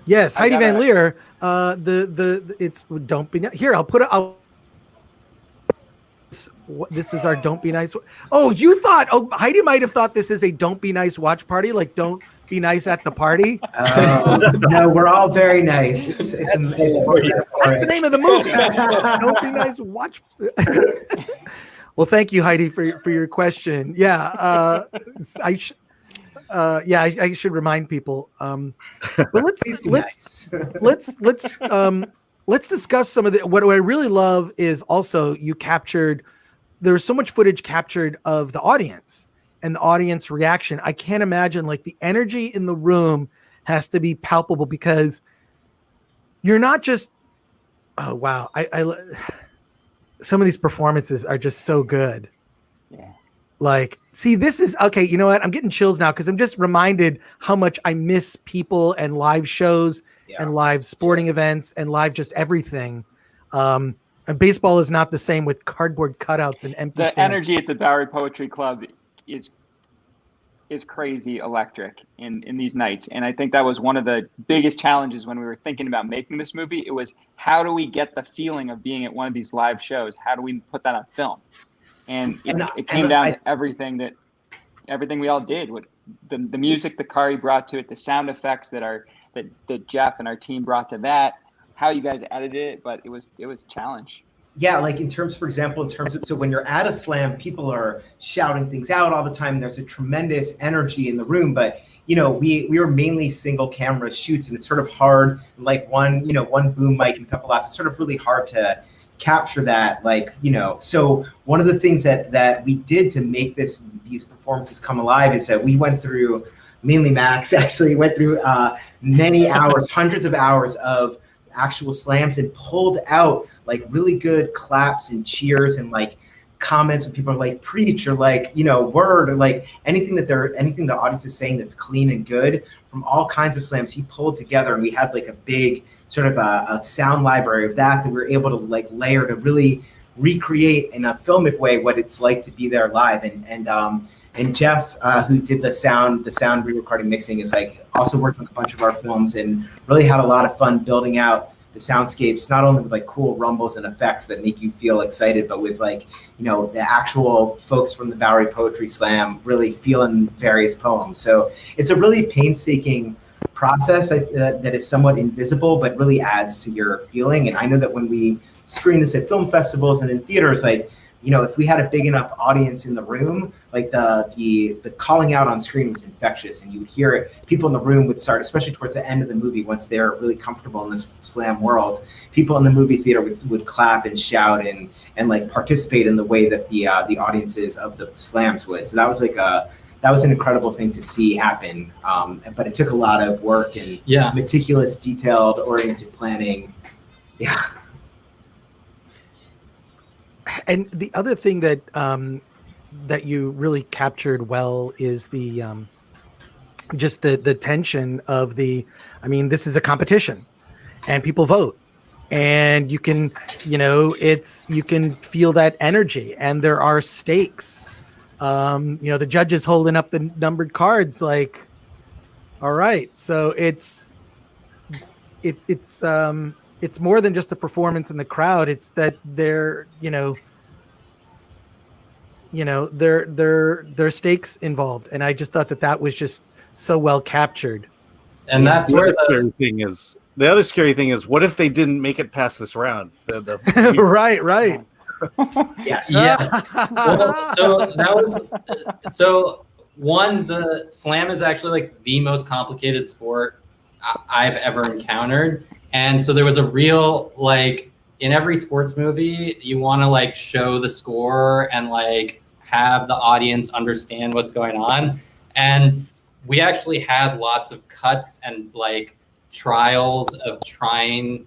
Yes, Heidi Van Leer. It's don't be here. This is our Don't Be Nice. Oh, you thought? Oh, Heidi might have thought this is a Don't Be Nice watch party. Like, don't be nice at the party. No, we're all very nice. It's that's the name of the movie. Don't Be Nice watch. Well, thank you, Heidi, for your question. Yeah, I should remind people. But let's discuss some of the. What I really love is also you captured. There was so much footage captured of the audience and the audience reaction. I can't imagine, like, the energy in the room has to be palpable, because you're not just, oh wow, I some of these performances are just so good. Yeah. Like, see, this is okay. You know what? I'm getting chills now because I'm just reminded how much I miss people and live shows and live sporting events and live just everything. And baseball is not the same with cardboard cutouts and empty stands. The energy at the Bowery Poetry Club is crazy electric in these nights. And I think that was one of the biggest challenges when we were thinking about making this movie. It was, how do we get the feeling of being at one of these live shows? How do we put that on film? And it came down to everything we all did. What the music that Khari brought to it, the sound effects that Jeff and our team brought to that, how you guys edited it, but it was a challenge. Yeah, like in terms of, so when you're at a slam, people are shouting things out all the time. There's a tremendous energy in the room, but we were mainly single camera shoots, and it's sort of hard, like one boom mic and a couple laughs. It's sort of really hard to capture that, so one of the things that we did to make these performances come alive is that we went through, mainly Max actually went through many hours, hundreds of hours of actual slams, and pulled out like really good claps and cheers and like comments when people are like preach or like word or like anything the audience is saying that's clean and good from all kinds of slams. He pulled together, and we had like a big sort of a sound library of that we were able to like layer to really recreate in a filmic way what it's like to be there live. And Jeff, who did the sound re-recording mixing, is like also worked with a bunch of our films and really had a lot of fun building out the soundscapes, not only with like cool rumbles and effects that make you feel excited, but with like, the actual folks from the Bowery Poetry Slam really feeling various poems. So it's a really painstaking process that is somewhat invisible, but really adds to your feeling. And I know that when we screen this at film festivals and in theaters, like, you know, if we had a big enough audience in the room, like the calling out on screen was infectious, and you would hear it. People in the room would start, especially towards the end of the movie, once they're really comfortable in this slam world, people in the movie theater would clap and shout and like participate in the way that the audiences of the slams would. So that was like that was an incredible thing to see happen. But it took a lot of work and meticulous, detailed, oriented planning. Yeah. And the other thing that that you really captured well is the just the tension of the. I mean, this is a competition, and people vote, and you can, you know, you can feel that energy, and there are stakes. You know, the judges holding up the numbered cards, like, all right, so it's more than just the performance in the crowd. It's that they're, there's stakes involved. And I just thought that was just so well captured. And that's where scary thing is. The other scary thing is, what if they didn't make it past this round? Right. Yes. Well, the slam is actually like the most complicated sport I've ever encountered. And so there was a real, like, in every sports movie, you want to like show the score and like have the audience understand what's going on. And we actually had lots of cuts and like trials of trying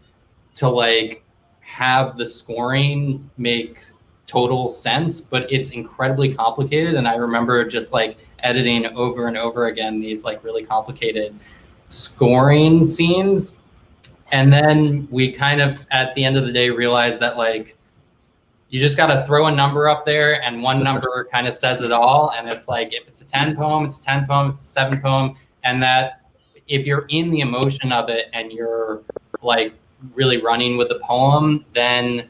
to like have the scoring make total sense, but it's incredibly complicated. And I remember just like editing over and over again these like really complicated scoring scenes. And then we kind of, at the end of the day, realized that like, you just got to throw a number up there and one number kind of says it all. And it's like, if it's a 10 poem, it's a 10 poem, it's a 7 poem. And that if you're in the emotion of it and you're like really running with the poem, then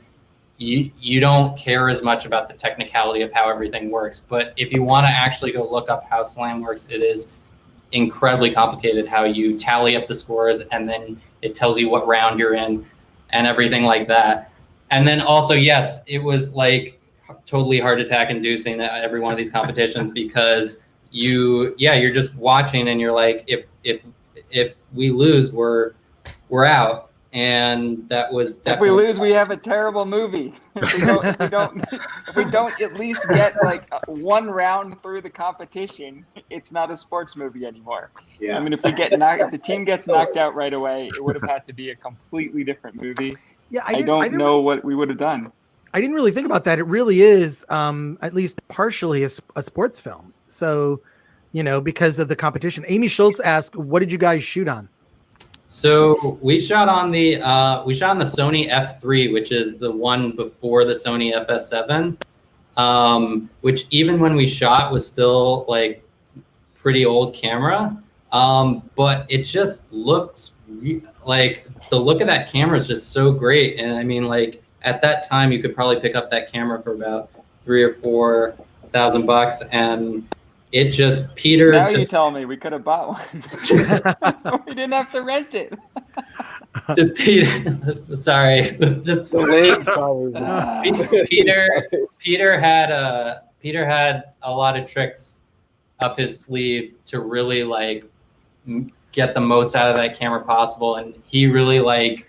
you don't care as much about the technicality of how everything works. But if you want to actually go look up how slam works, it is incredibly complicated how you tally up the scores and then it tells you what round you're in and everything like that. And then also, yes, it was like totally heart attack inducing at every one of these competitions because you're just watching and you're like, if we lose, we're out. And that was definitely. If we lose, we have a terrible movie. If we don't at least get like one round through the competition, it's not a sports movie anymore. Yeah. I mean, if the team gets knocked out right away, it would have had to be a completely different movie. Yeah, I don't know what we would have done. I didn't really think about that. It really is, at least partially, a sports film. So, because of the competition. Amy Schultz asked, "What did you guys shoot on?" So we shot on the Sony F3, which is the one before the Sony FS7, which even when we shot was still like pretty old camera. But it just looks like the look of that camera is just so great. And I mean, like at that time, you could probably pick up that camera for about $3,000 or $4,000, and it just petered. Now you tell me we could have bought one. We didn't have to rent it. Sorry. Peter had a lot of tricks up his sleeve to really like get the most out of that camera possible, and he really like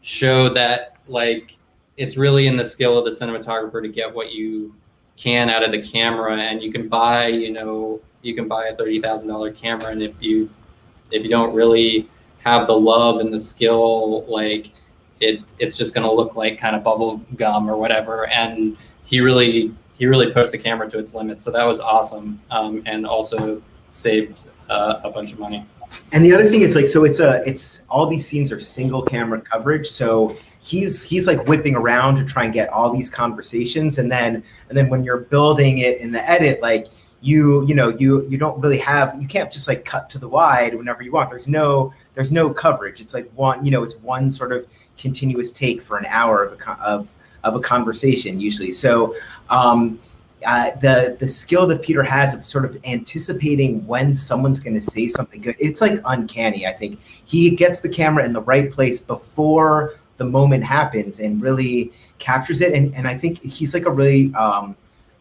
showed that like it's really in the skill of the cinematographer to get what you can out of the camera. And you can buy a $30,000 camera, and if you don't really have the love and the skill, like it's just going to look like kind of bubble gum or whatever. And he really pushed the camera to its limit, so that was awesome, and also saved a bunch of money. And the other thing is like, so it's all these scenes are single camera coverage, so he's like whipping around to try and get all these conversations, and then when you're building it in the edit, like you don't really have, you can't just like cut to the wide whenever you want. There's no coverage. It's like it's one sort of continuous take for an hour of a conversation usually. So the skill that Peter has of sort of anticipating when someone's going to say something good, it's like uncanny. I think he gets the camera in the right place before the moment happens and really captures it. And I think he's like a really,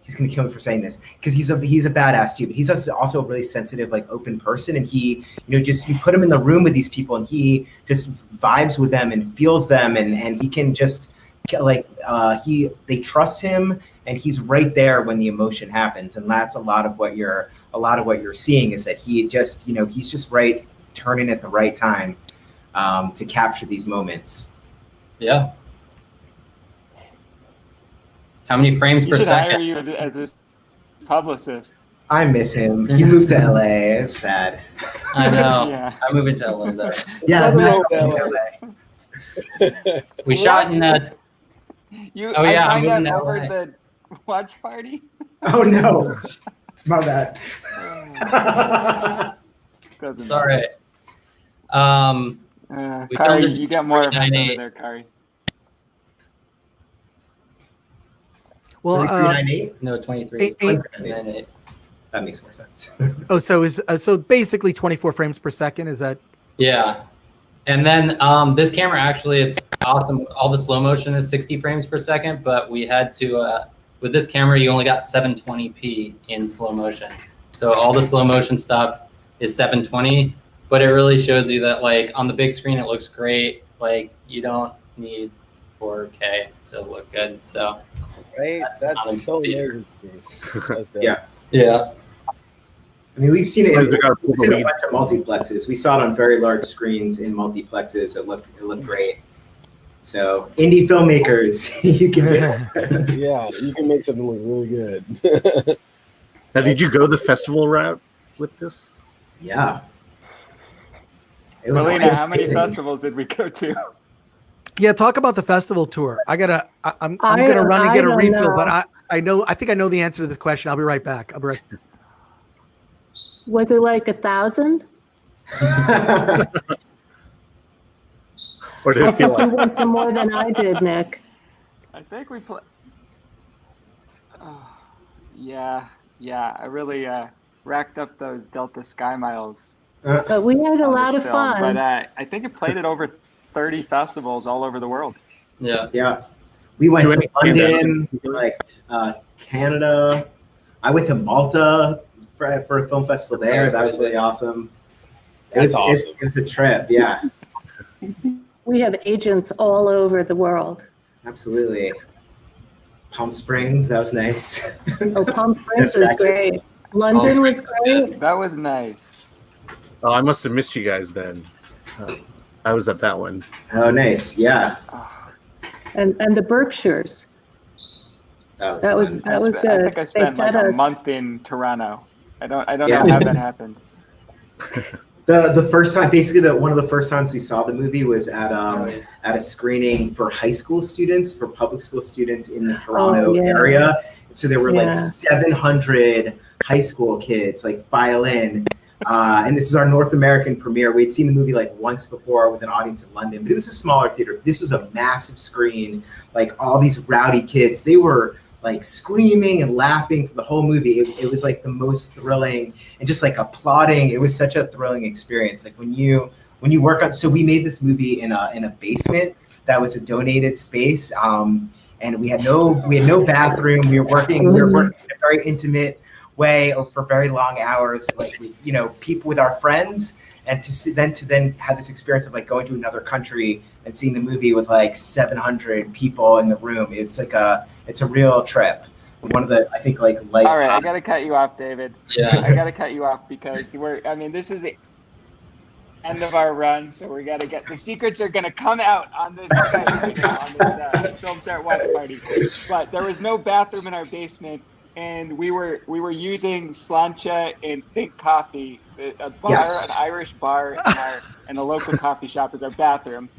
he's going to kill me for saying this because he's a badass too, but he's also a really sensitive, like open person. And he, just you put him in the room with these people and he just vibes with them and feels them. And he can just they trust him and he's right there when the emotion happens. And that's a lot of what you're seeing is that he just, he's just right turning at the right time to capture these moments. Yeah. How many frames per second? Hire you as his publicist. I miss him. He moved to LA. It's sad. I know. Yeah. I'm moving to LA though. Yeah, we shot in that. Oh yeah, I'm moving to over LA. the watch party. Oh no, my bad. Sorry. We filmed Khari, you got more of us over 398. there, Khari. Well, 2398? No, 23. 398. That makes more sense. so basically 24 frames per second. Is that? Yeah. And then this camera actually, it's awesome. All the slow motion is 60 frames per second, but we had to, with this camera, you only got 720p in slow motion. So all the slow motion stuff is 720, but it really shows you that like on the big screen, it looks great. Like you don't need 4K to look good. So right, that's so amazing. Yeah. Yeah. I mean, we've seen it in a bunch of multiplexes. We saw it on very large screens in multiplexes. It looked great. So indie filmmakers, you can yeah, you can make something look really good. Now, did you go the festival route with this? Yeah. Melina, how many festivals did we go to? Yeah, talk about the festival tour. I'm gonna run and get a refill, but I think I know the answer to this question. I'll be right back. Was it like 1,000? Or did it feel You like? went to more than I did, Nick. I think we played. Yeah. I really racked up those Delta Sky Miles. But we had a on lot this of film, fun. But I think it played at over 30 festivals all over the world. Yeah. Yeah. We went To to London, Canada. I went to Malta for a film festival there. That was really awesome. It was a trip. Yeah. We have agents all over the world. Absolutely. Palm Springs, that was nice. Oh, Palm Springs was great. London was great. That was nice. Oh, I must have missed you guys then. I was at that one. Oh, nice. Yeah. And the Berkshires. That was good. I think I spent like a month in Toronto. I don't know how that happened. The first time, basically, one of the first times we saw the movie was at a screening for high school students, for public school students in the Toronto area. So there were like 700 high school kids like file in. And this is our North American premiere. We'd seen the movie like once before with an audience in London, but it was a smaller theater. This was a massive screen, like all these rowdy kids. They were like screaming and laughing for the whole movie. It was like the most thrilling and just like applauding. It was such a thrilling experience. Like when you work on, so we made this movie in a basement that was a donated space. And we had no bathroom. We were working in a very intimate way for very long hours, like people with our friends, and to then have this experience of like going to another country and seeing the movie with like 700 people in the room. It's a real trip. One of the, I think, like life. All right, I gotta cut you off, David. Yeah. I gotta cut you off because this is the end of our run, so we gotta get the secrets are gonna come out on this Film Start Watch Party. But there was no bathroom in our basement. And we were using Slancha and Think Coffee, a bar, an Irish bar, and a local coffee shop as our bathroom.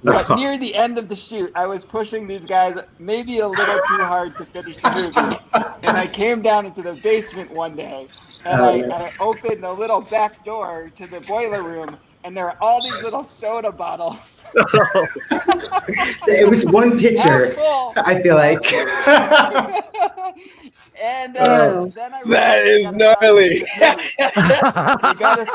But near the end of the shoot, I was pushing these guys maybe a little too hard to finish the movie. And I came down into the basement one day, and I opened a little back door to the boiler room, and there are all these little soda bottles. It was one picture, I feel like. And Oh. then I That is gnarly.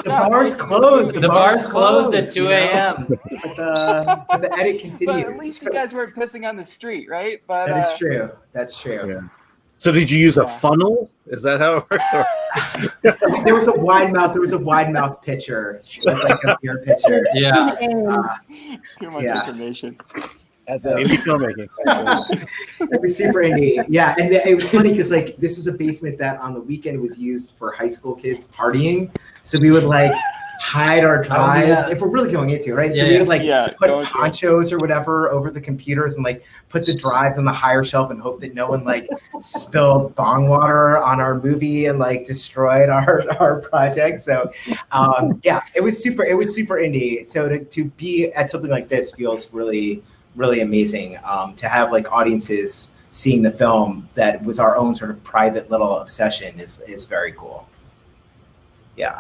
The bar's closed. The bar's closed at 2 a.m. But the edit continues. But at least you guys weren't pissing on the street, right? But That is true. That's true. Yeah. So did you use a funnel? Is that how it works? Or? There was a wide mouth pitcher. It was like a beer pitcher. Yeah. Too much Yeah. information. That's Indie filmmaking. It was super indie. Yeah, and it was funny because like this was a basement that on the weekend was used for high school kids partying. So we would like hide our drives if we're really going into it, right? So we would like put ponchos or whatever over the computers and like put the drives on the higher shelf and hope that no one like spilled bong water on our movie and like destroyed our project. So yeah, it was super indie. So to be at something like this feels really amazing, to have like audiences seeing the film that was our own sort of private little obsession is very cool. Yeah.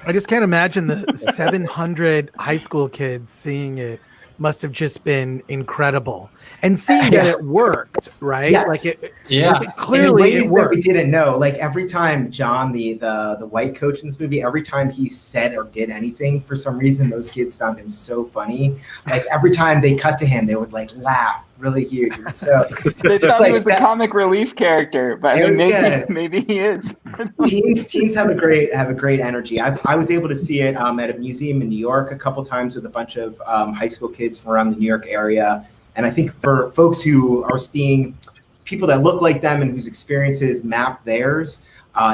I just can't imagine the 700 high school kids seeing it. Must have just been incredible, and seeing that it worked, right? Yes. Like it, Yeah. clearly it worked. That we didn't know. Like every time John, the white coach in this movie, every time he said or did anything, for some reason, those kids found him so funny. Like every time they cut to him, they would like laugh really huge. So They thought like he was the comic relief character, but I mean, maybe he is. Teens have a great energy. I was able to see it at a museum in New York a couple times with a bunch of high school kids from around the New York area. And I think for folks who are seeing people that look like them and whose experiences map theirs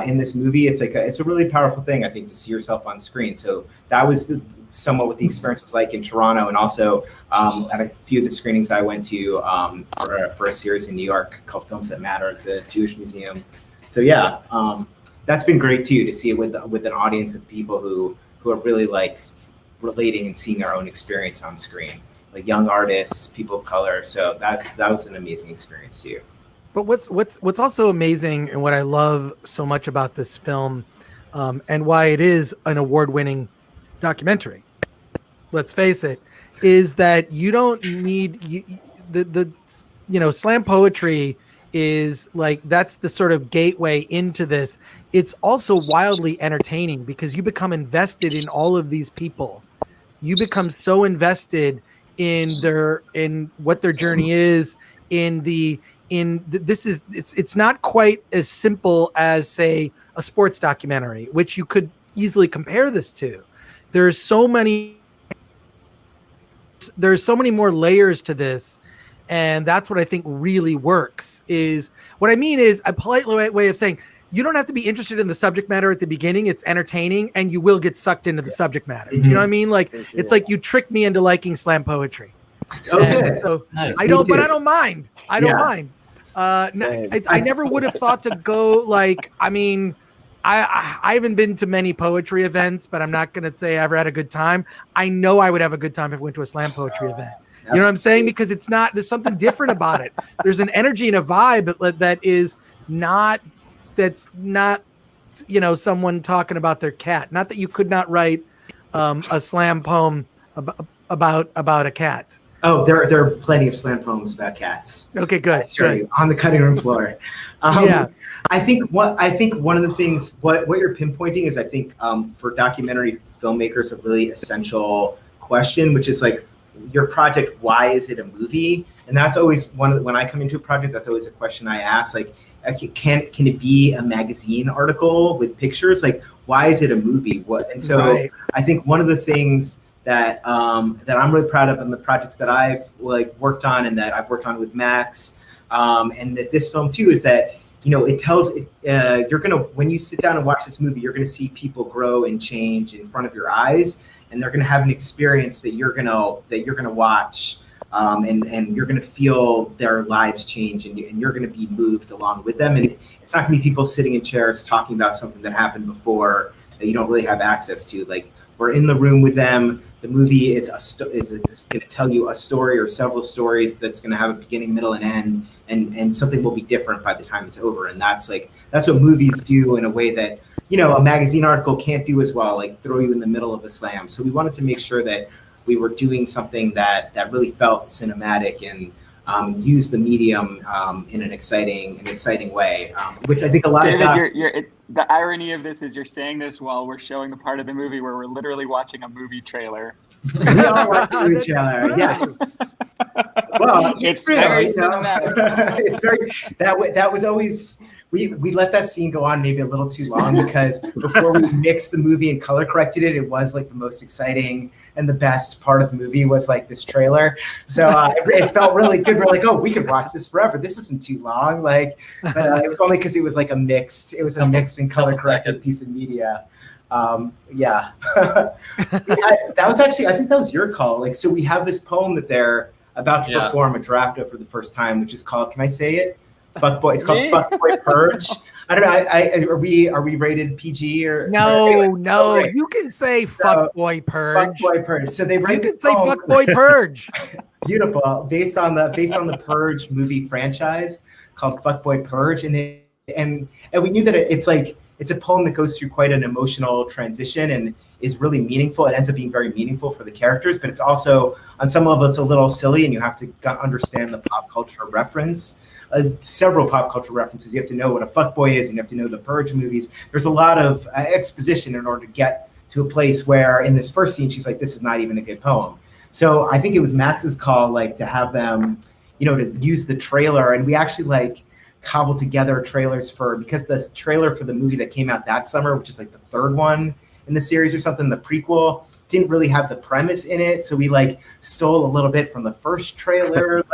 in this movie, it's a really powerful thing, I think, to see yourself on screen. So that was somewhat what the experience was like in Toronto, and also at a few of the screenings I went to for a series in New York called Films That Matter at the Jewish Museum. So yeah, that's been great too, to see it with an audience of people who are really like relating and seeing their own experience on screen, like young artists, people of color. So that was an amazing experience too. But what's also amazing, and what I love so much about this film, and why it is an award-winning documentary, let's face it, is that you don't need the slam poetry is like, that's the sort of gateway into this. It's also wildly entertaining because you become invested in all of these people. You become so invested in what their journey is, it's not quite as simple as, say, a sports documentary, which you could easily compare this to. There's so many more layers to this, and that's what I think really works. Is what I mean is a polite way of saying you don't have to be interested in the subject matter at the beginning. It's entertaining, and you will get sucked into the subject matter. Mm-hmm. Do you know what I mean? Like it's like you tricked me into liking slam poetry. Okay, so nice. I don't mind. I don't mind. I never would have thought to go like. I mean, I haven't been to many poetry events, but I'm not going to say I ever had a good time. I know I would have a good time if I went to a slam poetry event. You know what I'm saying? Because there's something different about it. There's an energy and a vibe that's not, someone talking about their cat. Not that you could not write a slam poem about a cat. Oh, there are plenty of slam poems about cats. Okay, good. On the cutting room floor. Yeah. I think one of the things what you're pinpointing is, I think for documentary filmmakers, a really essential question, which is like your project, why is it a movie? And that's always when I come into a project, that's always a question I ask. Like, can it be a magazine article with pictures? Like, why is it a movie? And so right. I think one of the things that I'm really proud of in the projects that I've worked on and that I've worked on with Max, and that this film too, is that it tells when you sit down and watch this movie, you're gonna see people grow and change in front of your eyes, and they're gonna have an experience that you're gonna watch, and you're gonna feel their lives change, and you're gonna be moved along with them. And it's not gonna be people sitting in chairs talking about something that happened before that you don't really have access to. Like, we're in the room with them. The movie is going to tell you a story or several stories that's going to have a beginning, middle, and end, and something will be different by the time it's over. And that's what movies do in a way that a magazine article can't do as well, like throw you in the middle of a slam. So we wanted to make sure that we were doing something that really felt cinematic and use the medium in an exciting way, which I think a lot David, of the irony of this is you're saying this while we're showing the part of the movie where we're literally watching a movie trailer. We are watching each other. Yes. Well, it's very cinematic. It's very that was always. We let that scene go on maybe a little too long because before we mixed the movie and color corrected it, it was like the most exciting and the best part of the movie was like this trailer. So it felt really good. We're like, oh, we could watch this forever. This isn't too long. Like, but it was only because it was like a mixed and color corrected piece of media. Yeah. That was actually, I think that was your call. Like, so we have this poem that they're about to perform a draft of for the first time, which is called, can I say it? Fuckboy. It's called Fuckboy Purge. I don't know. Are we rated PG or no? Right. You can say Fuckboy Purge. Fuckboy Purge. So they you can say Fuckboy Purge. Beautiful. Based on the Purge movie franchise called Fuckboy Purge, and we knew that it's a poem that goes through quite an emotional transition and is really meaningful. It ends up being very meaningful for the characters, but it's also on some level it's a little silly, and you have to understand the pop culture reference. Several pop culture references. You have to know what a fuckboy is, and you have to know the Purge movies. There's a lot of exposition in order to get to a place where in this first scene, she's like, this is not even a good poem. So I think it was Max's call, like to have them, to use the trailer. And we actually cobbled together trailers because the trailer for the movie that came out that summer, which is like the third one in the series or something, the prequel, didn't really have the premise in it. So we stole a little bit from the first trailer,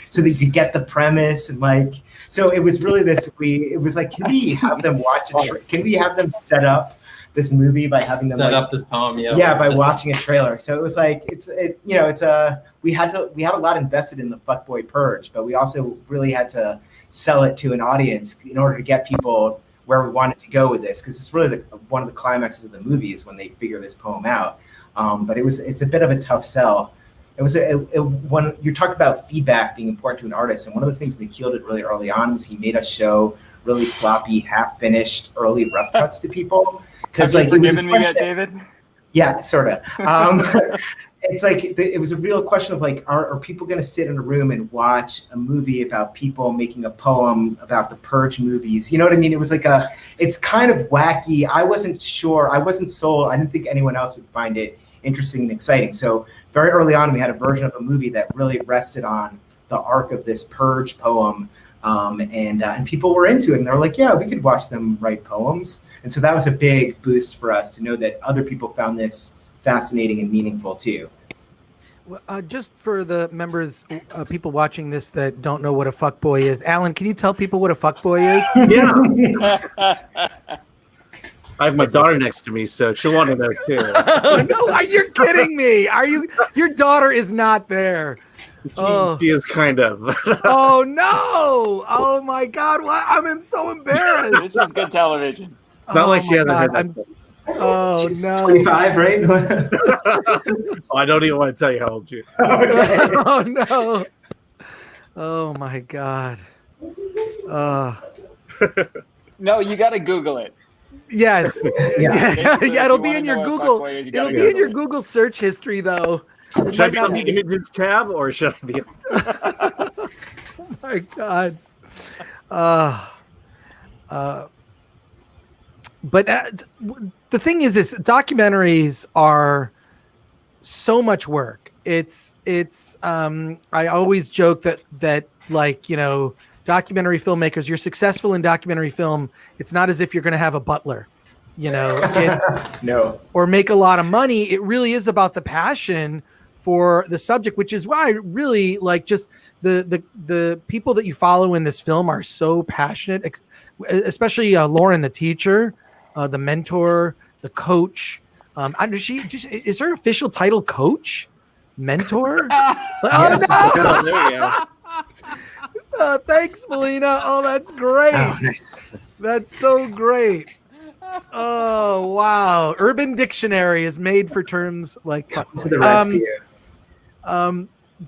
so that you could get the premise. And so it was really can we have them can we have them set up this movie by having them set up this poem? Yeah, by watching a trailer. So it was we had a lot invested in the Fuckboy Purge, but we also really had to sell it to an audience in order to get people where we wanted to go with this, because it's really one of the climaxes of the movie is when they figure this poem out. But it's a bit of a tough sell. It was when you're talking about feedback being important to an artist, and one of the things Nikhil did really early on was he made us show really sloppy, half-finished early rough cuts to people. Have you forgiven me yet, David? Yeah, sort of. It's it was a real question of are people going to sit in a room and watch a movie about people making a poem about the Purge movies? You know what I mean? It was it's kind of wacky. I wasn't sure. I wasn't sold. I didn't think anyone else would find it interesting and exciting. So very early on, we had a version of a movie that really rested on the arc of this Purge poem. And people were into it, and they're like, yeah, we could watch them write poems. And so that was a big boost for us to know that other people found this fascinating and meaningful too. Well, just for the members, people watching this that don't know what a fuckboy is, Alan, can you tell people what a fuckboy is? Yeah. I have my daughter next to me, so she'll want to know too. Oh, no, you're kidding me. Your daughter is not there. She is kind of. Oh no! Oh my God! What? I'm so embarrassed. This is good television. It's not like she hasn't heard that. Oh She's no! 25, right? Oh, I don't even want to tell you how old she is. Okay. Oh no! Oh my God! No, you got to Google it. Yes. Yeah. Yeah. It'll be in your Google. It'll be in your Google search history, though. Should I be on the images tab, or should I be? Oh my God. But the thing is documentaries are so much work. It's I always joke that documentary filmmakers, you're successful in documentary film. It's not as if you're going to have a butler, No. or make a lot of money. It really is about the passion for the subject, which is why I really just the people that you follow in this film are so passionate, especially Lauren, the teacher, the mentor, the coach. Is her official title coach? Mentor? Oh, no. Thanks, Melina. Oh, that's great. Oh, nice. That's so great. Oh, wow. Urban Dictionary is made for terms like to the rescue.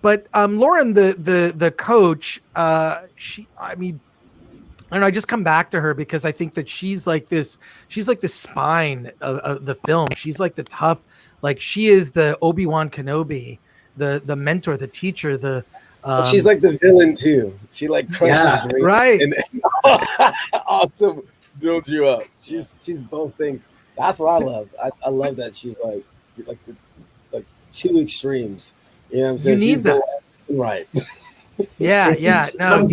But Lauren, the coach, I just come back to her because I think that she's like the spine of the film. She's like the tough, she is the Obi-Wan Kenobi, the mentor, the teacher, She's like the villain too. She like crushes dreams right, and also builds you up. She's both things. That's what I love. I love that she's like two extremes. You know what I'm saying? You need that. Right. Yeah. No,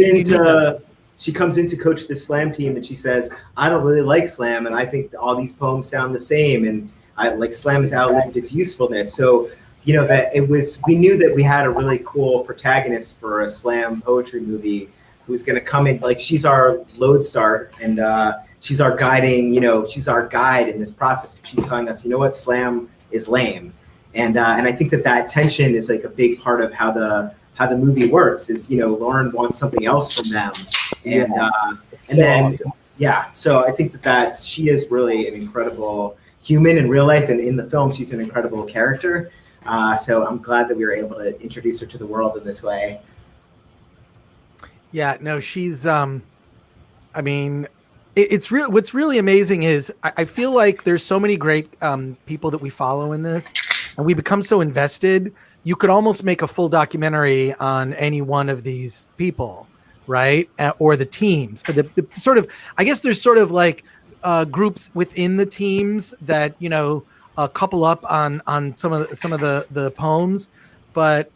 she comes in to coach the slam team, and she says, "I don't really like slam, and I think all these poems sound the same, and I like slam has outlived its usefulness." So, you know, that we knew that we had a really cool protagonist for a slam poetry movie who's going to come in, like she's our lodestar, and she's our guiding, she's our guide in this process. She's telling us, you know what, slam is lame, and I think that tension is like a big part of how the movie works. Is Lauren wants something else from them, and then awesome. So I think that she is really an incredible human in real life, and in the film she's an incredible character. So I'm glad that we were able to introduce her to the world in this way. Yeah, no, she's it's real. What's really amazing is I feel like there's so many great people that we follow in this, and we become so invested. You could almost make a full documentary on any one of these people, right? Or the teams. The sort of, I guess there's sort of like groups within the teams that couple up on some of the poems, but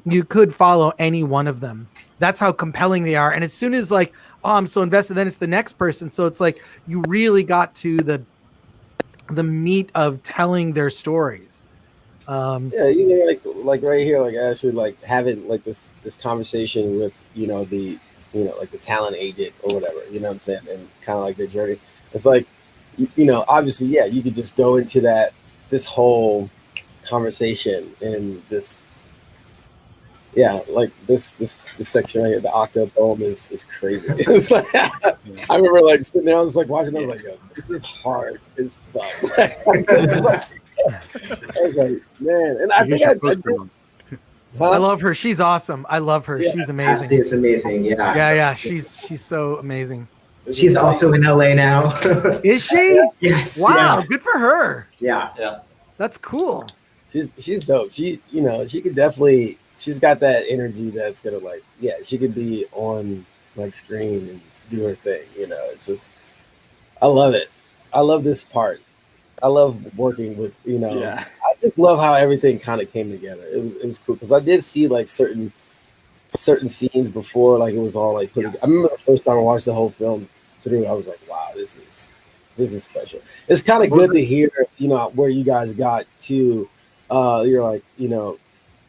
you could follow any one of them. That's how compelling they are. And as soon as like, oh, I'm so invested, then it's the next person. So it's like you really got to the meat of telling their stories. Like right here, like actually like having like this conversation with the like the talent agent or whatever, you know what I'm saying, and kind of like their journey. It's like obviously you could just go into this whole conversation and just like this section right here, the octa poem is crazy. It's like I remember like sitting there, I was like watching, I was like, yo, this is hard as fuck. I was like, man, and I think I love her. She's awesome. I love her. Yeah. She's amazing. She's amazing. Yeah. She's so amazing. She's also in LA now. Is she? Yes. Wow. Yeah. Good for her. Yeah. That's cool. She's dope. She could definitely. She's got that energy that's gonna she could be on like screen and do her thing. It's just, I love it. I love this part. I love working with, I just love how everything kind of came together. It was cool because I did see like certain scenes before, like it was all like put together. I remember the first time I watched the whole film through, I was like, wow, this is special. It's kind of good to hear, where you guys got to. You're like,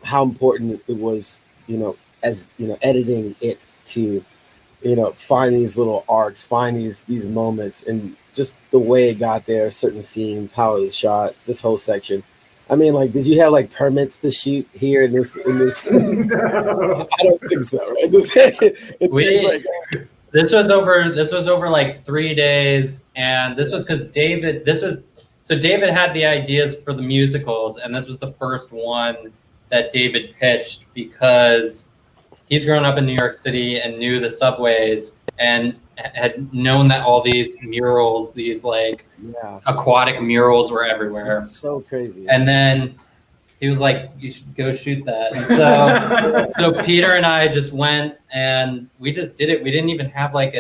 how important it was, as editing it to, find these little arcs, find these moments, and just the way it got there, certain scenes, how it was shot, this whole section. I mean, like, did you have like permits to shoot here in this? I don't think so, right? This was over like 3 days, and this was because David had the ideas for the musicals, and this was the first one that David pitched because he's grown up in New York City and knew the subways and had known that all these murals, these like aquatic murals were everywhere. It's so crazy. And then he was like, you should go shoot that. And so Peter and I just went and we just did it. We didn't even have I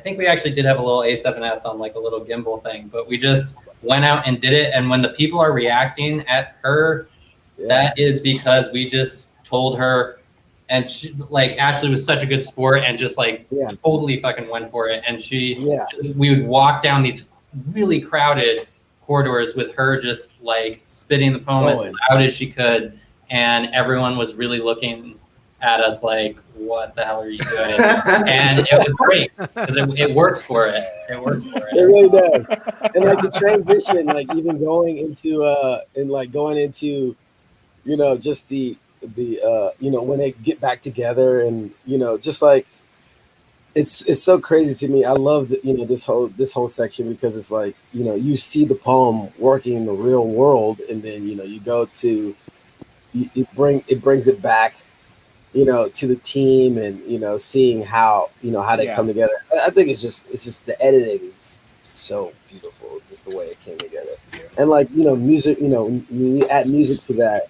think we actually did have a little A7S on like a little gimbal thing, but we just went out and did it. And when the people are reacting at her, that is because we just told her, and she, like, Ashley was such a good sport and just like totally fucking went for it. And we would walk down these really crowded corridors with her just like spitting the poem as loud as she could, and everyone was really looking at us like, what the hell are you doing? And it was great because it works for it. It works for it. It really does. And like the transition, like even going into just the when they get back together, and just like it's so crazy to me. I love this whole section because it's like you see the poem working in the real world, and then you go to it brings it back to the team, and seeing how how they come together. I think it's just the editing is so beautiful, just the way it came together. And like music, when you add music to that,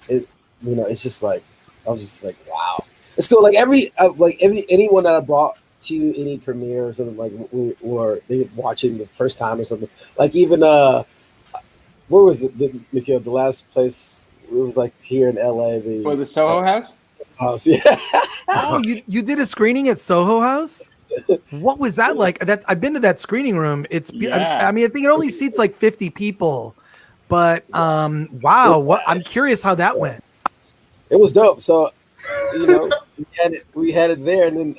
it's just like, I was just like, wow. it's cool. Like anyone that I brought to any premiere or something, like or they watching the first time or something. Like even where was it, Nikhil? The last place it was like here in LA. The Soho House. House, yeah. Oh, you did a screening at Soho House? What was that like? I've been to that screening room. I mean, I think it only seats like 50 people, but wow, I'm curious how that went. It was dope. So, we had it there, and then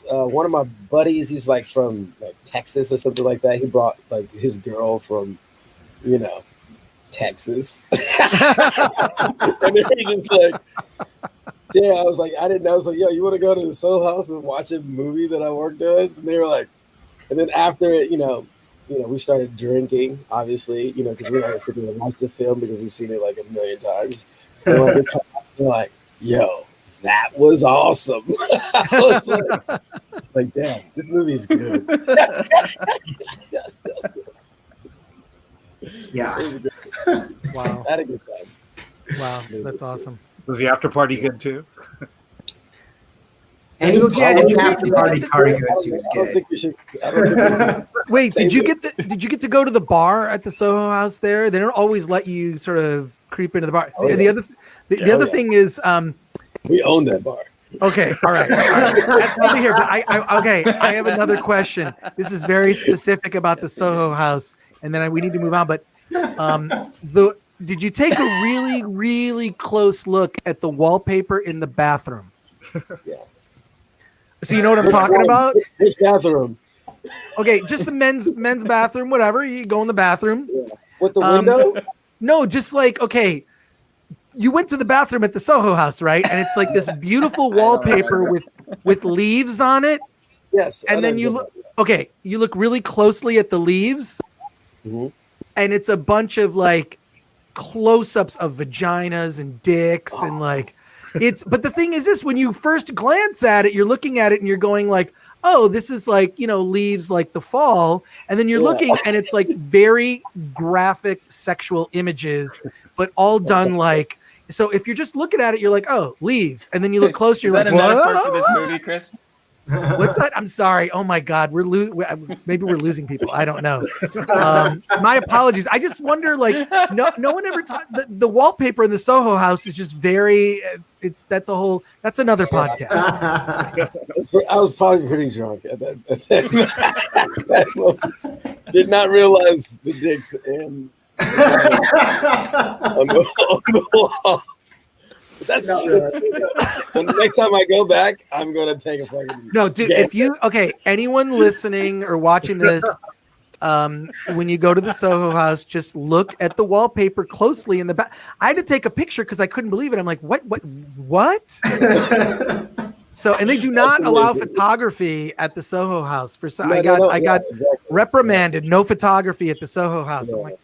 one of my buddies, he's like from like Texas or something like that. He brought like his girl from, Texas, and they were just like, yeah. I was like, I didn't know. I was like, yo, you want to go to the Soho House and watch a movie that I worked on? And they were like, and then after it, we started drinking, obviously, because we had to sit there and watch the film because we've seen it like a million times. And they're like, yo, that was awesome. I was like, damn, this movie is good. Yeah. Wow. I had a good time. Wow, that's awesome. Was the after party good too? Any after party Khari goes to is I don't good. think we should. Wait, did you get to go to the bar at the Soho House there? They don't always let you sort of creep into the bar. Oh, yeah. The other thing is We own that bar. okay, all right. That's over here. But I have another question. This is very specific about the Soho House, and then we need to move on. But did you take a really, really close look at the wallpaper in the bathroom? Yeah. So you know what I'm talking about? Which bathroom? Okay, just the men's bathroom, whatever. You go in the bathroom. Yeah. With the window? No, just like, okay, you went to the bathroom at the Soho House, right? And it's like this beautiful wallpaper with leaves on it. Yes. And then you look really closely at the leaves, Mm-hmm. and it's a bunch of like close-ups of vaginas and dicks and like but the thing is this, when you first glance at it, you're looking at it and you're going like, oh, this is like, leaves like the fall. And then you're looking and it's like very graphic sexual images, but all done like, so if you're just looking at it, you're like, oh, leaves. And then you look closer, you're like, a metaphor for this movie, Chris? What's that? I'm sorry. Oh my God, maybe we're losing people. I don't know. My apologies. I just wonder, like, no one ever taught the wallpaper in the Soho House is just very. That's another podcast. I was probably pretty drunk at that moment. Did not realize the dicks and on the wall. That's when the next time I go back, I'm gonna take a fucking dude. If anyone listening or watching this, when you go to the Soho House, just look at the wallpaper closely in the back. I had to take a picture because I couldn't believe it. I'm like, what? So, and they do not allow photography at the Soho House. I got reprimanded. No photography at the Soho House. I'm like,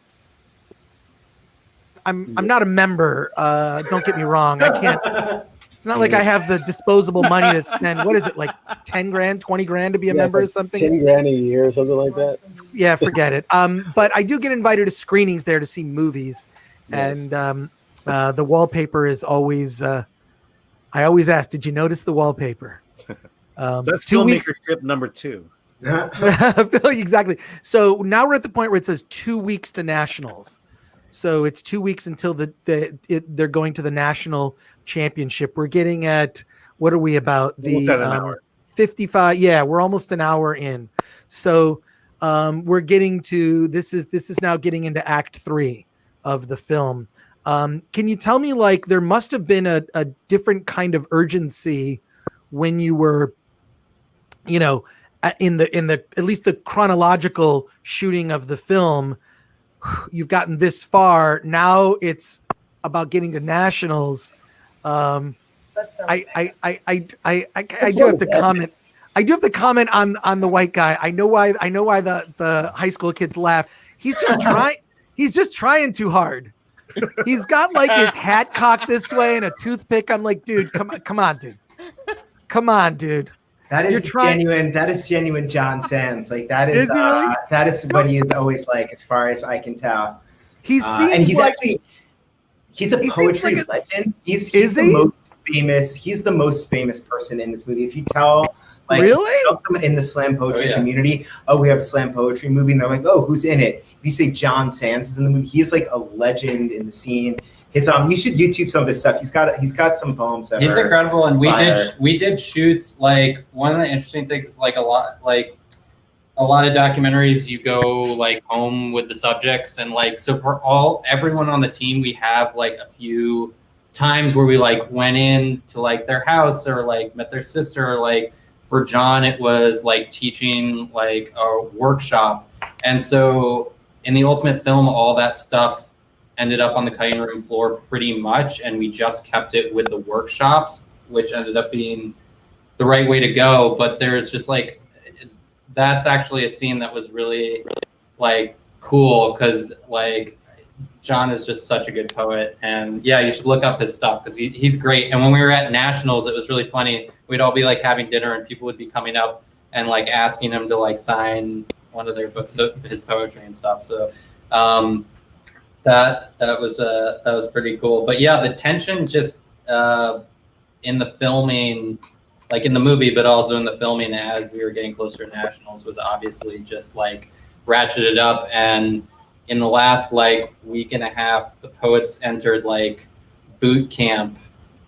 I'm not a member. Don't get me wrong. I can't. It's not like I have the disposable money to spend. What is it, like 10 grand, 20 grand to be a member or something? 10 grand a year or something like that. Yeah, forget it. But I do get invited to screenings there to see movies, and the wallpaper is always. I always ask, did you notice the wallpaper? So that's filmmaker tip number 2. Exactly. So now we're at the point where it says 2 weeks to nationals. So it's 2 weeks until they're going to the national championship. We're getting at, what are we about? Almost at an hour. 55. Yeah, we're almost an hour in. So we're getting to, this is now getting into Act 3 of the film. Can you tell me, like, there must have been a different kind of urgency when you were, in the at least the chronological shooting of the film. You've gotten this far. Now it's about getting to nationals. I do have to comment. I do have to comment on the white guy. I know why the high school kids laugh. He's just trying too hard. He's got like his hat cocked this way and a toothpick. I'm like, dude, come on, dude. That is genuine. That is genuine John Sands. Like that is really? That is what he is always like, as far as I can tell. He's a poetry legend. He's the most famous. He's the most famous person in this movie. If you tell, like, really, someone in the slam poetry community, oh, we have a slam poetry movie, and they're like, oh, who's in it? If you say John Sands is in the movie, he is like a legend in the scene. His you should YouTube some of his stuff. He's got some poems that he's are incredible, and fire. we did shoots. Like, one of the interesting things is like a lot of documentaries, you go like home with the subjects, and like, so for everyone on the team, we have like a few times where we like went in to like their house or like met their sister. Or, like, for John, it was like teaching like a workshop, and so in the ultimate film, all that stuff ended up on the cutting room floor pretty much, and we just kept it with the workshops, which ended up being the right way to go. But there's just like, that's actually a scene that was really like cool, because like John is just such a good poet, and yeah, you should look up his stuff because he's great. And when we were at nationals, it was really funny. We'd all be like having dinner, and people would be coming up and like asking him to like sign one of their books of his poetry and stuff. So that was pretty cool. But yeah, the tension just in the filming, like in the movie, but also in the filming as we were getting closer to nationals, was obviously just like ratcheted up. And in the last like week and a half, the poets entered like boot camp,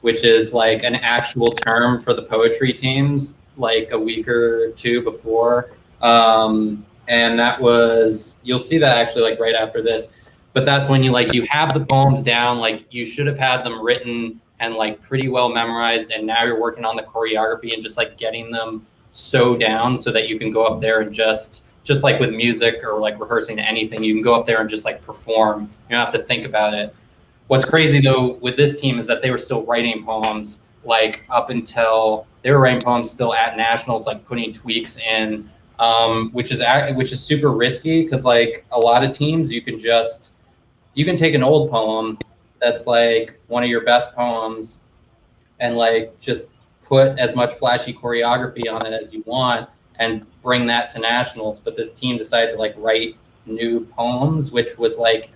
which is like an actual term for the poetry teams, like a week or two before. And that was, you'll see that actually like right after this. But that's when you have the poems down, like you should have had them written and like pretty well memorized, and now you're working on the choreography and just like getting them so down so that you can go up there and just like with music or like rehearsing anything, you can go up there and just like perform. You don't have to think about it. What's crazy though with this team is that they were still writing poems, like up until they were writing poems still at nationals, like putting tweaks in, which is super risky, because like a lot of teams you can take an old poem that's like one of your best poems and like just put as much flashy choreography on it as you want and bring that to nationals. But this team decided to like write new poems, which was like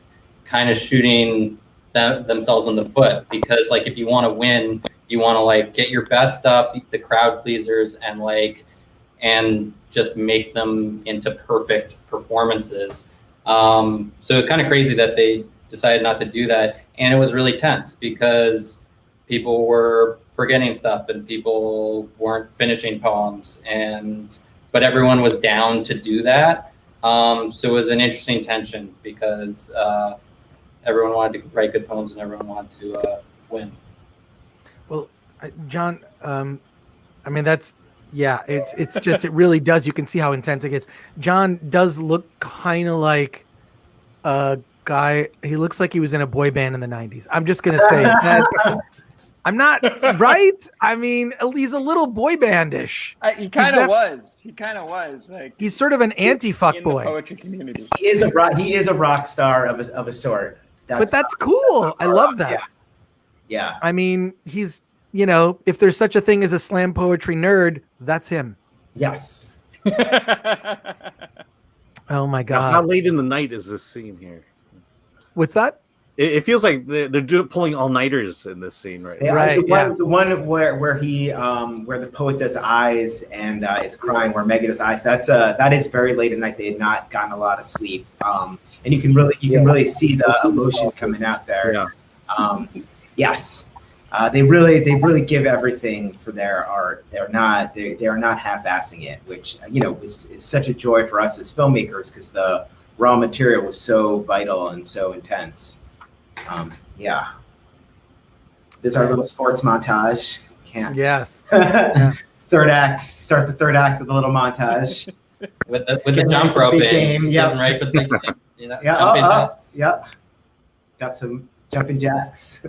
kind of shooting themselves in the foot, because like if you want to win, you want to like get your best stuff, the crowd pleasers, and just make them into perfect performances. So it's kind of crazy that they decided not to do that. And it was really tense because people were forgetting stuff and people weren't finishing poems, but everyone was down to do that. So it was an interesting tension because everyone wanted to write good poems and everyone wanted to win. Well, John, I mean, that's, yeah, it's just, it really does. You can see how intense it gets. John does look kind of like a guy. He looks like he was in a boy band in the 90s. I'm just going to say that. I'm not right. I mean, he's a little boy bandish. He kind of was. He kind of was. Like, he's sort of an anti-fuck boy. In the poetry community. He is a rock star of a sort. But that's cool. I love that. Yeah. I mean, he's, you know, if there's such a thing as a slam poetry nerd, that's him. Yes. Oh my God. How late in the night is this scene here? What's that? It feels like they're pulling all-nighters in this scene, right? Right. The one where he where the poet does eyes and is crying, where Megan does eyes. That is very late at night. They had not gotten a lot of sleep, and you can really see the emotion coming out there. Yeah. Yes. They really give everything for their art. They are not half-assing it, which is such a joy for us as filmmakers, because the raw material was so vital and so intense. Yeah. This is our little sports montage. Can't. Yes. Third act. Start the third act with a little montage. with the jump rope game. Yep. Right for the big game. Yeah. Jumping jacks. Yep. Got some jumping jacks.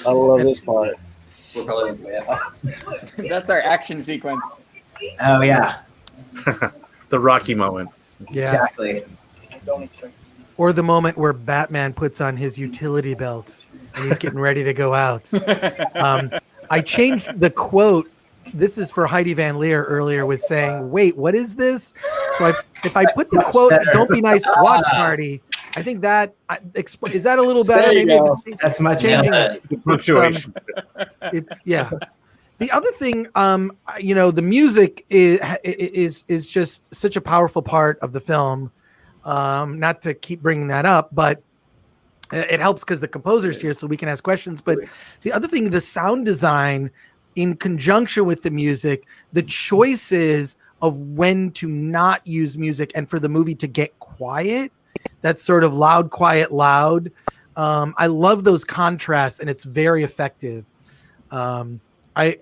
I love this part. We're probably way off. That's our action sequence. Oh yeah. The Rocky moment. Yeah. Exactly. Or the moment where Batman puts on his utility belt and he's getting ready to go out. I changed the quote. This is for Heidi Van Leer earlier, was saying, wait, what is this? So if I put the quote, "Don't be nice, watch party," I think that is that a little better? Maybe that's much changing. Punctuation. It's yeah. The other thing, the music is just such a powerful part of the film. Not to keep bringing that up, but it helps because the composer's here, so we can ask questions. But the other thing, the sound design, in conjunction with the music, the choices of when to not use music and for the movie to get quiet, that's sort of loud, quiet, loud. I love those contrasts, and it's very effective. And I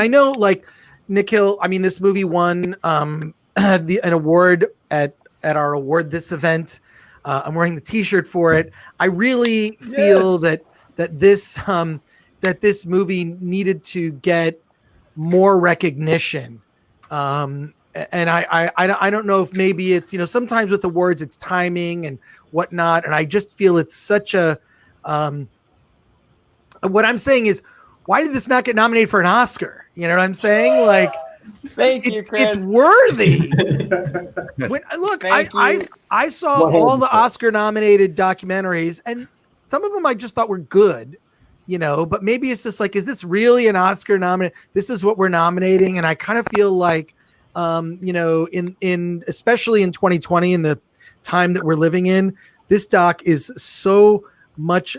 know, like, Nikhil, I mean, this movie won an award at our award this event. I'm wearing the T-shirt for it. I really feel that this movie needed to get more recognition. And I don't know if maybe it's, sometimes with awards it's timing and whatnot. And I just feel it's such a what I'm saying is, why did this not get nominated for an Oscar? You know what I'm saying? Like, thank you, Chris. It's worthy. I saw all the Oscar nominated documentaries, and some of them I just thought were good, but maybe it's just like, is this really an Oscar nomination? This is what we're nominating. And I kind of feel like, in especially in 2020, in the time that we're living in, this doc is so much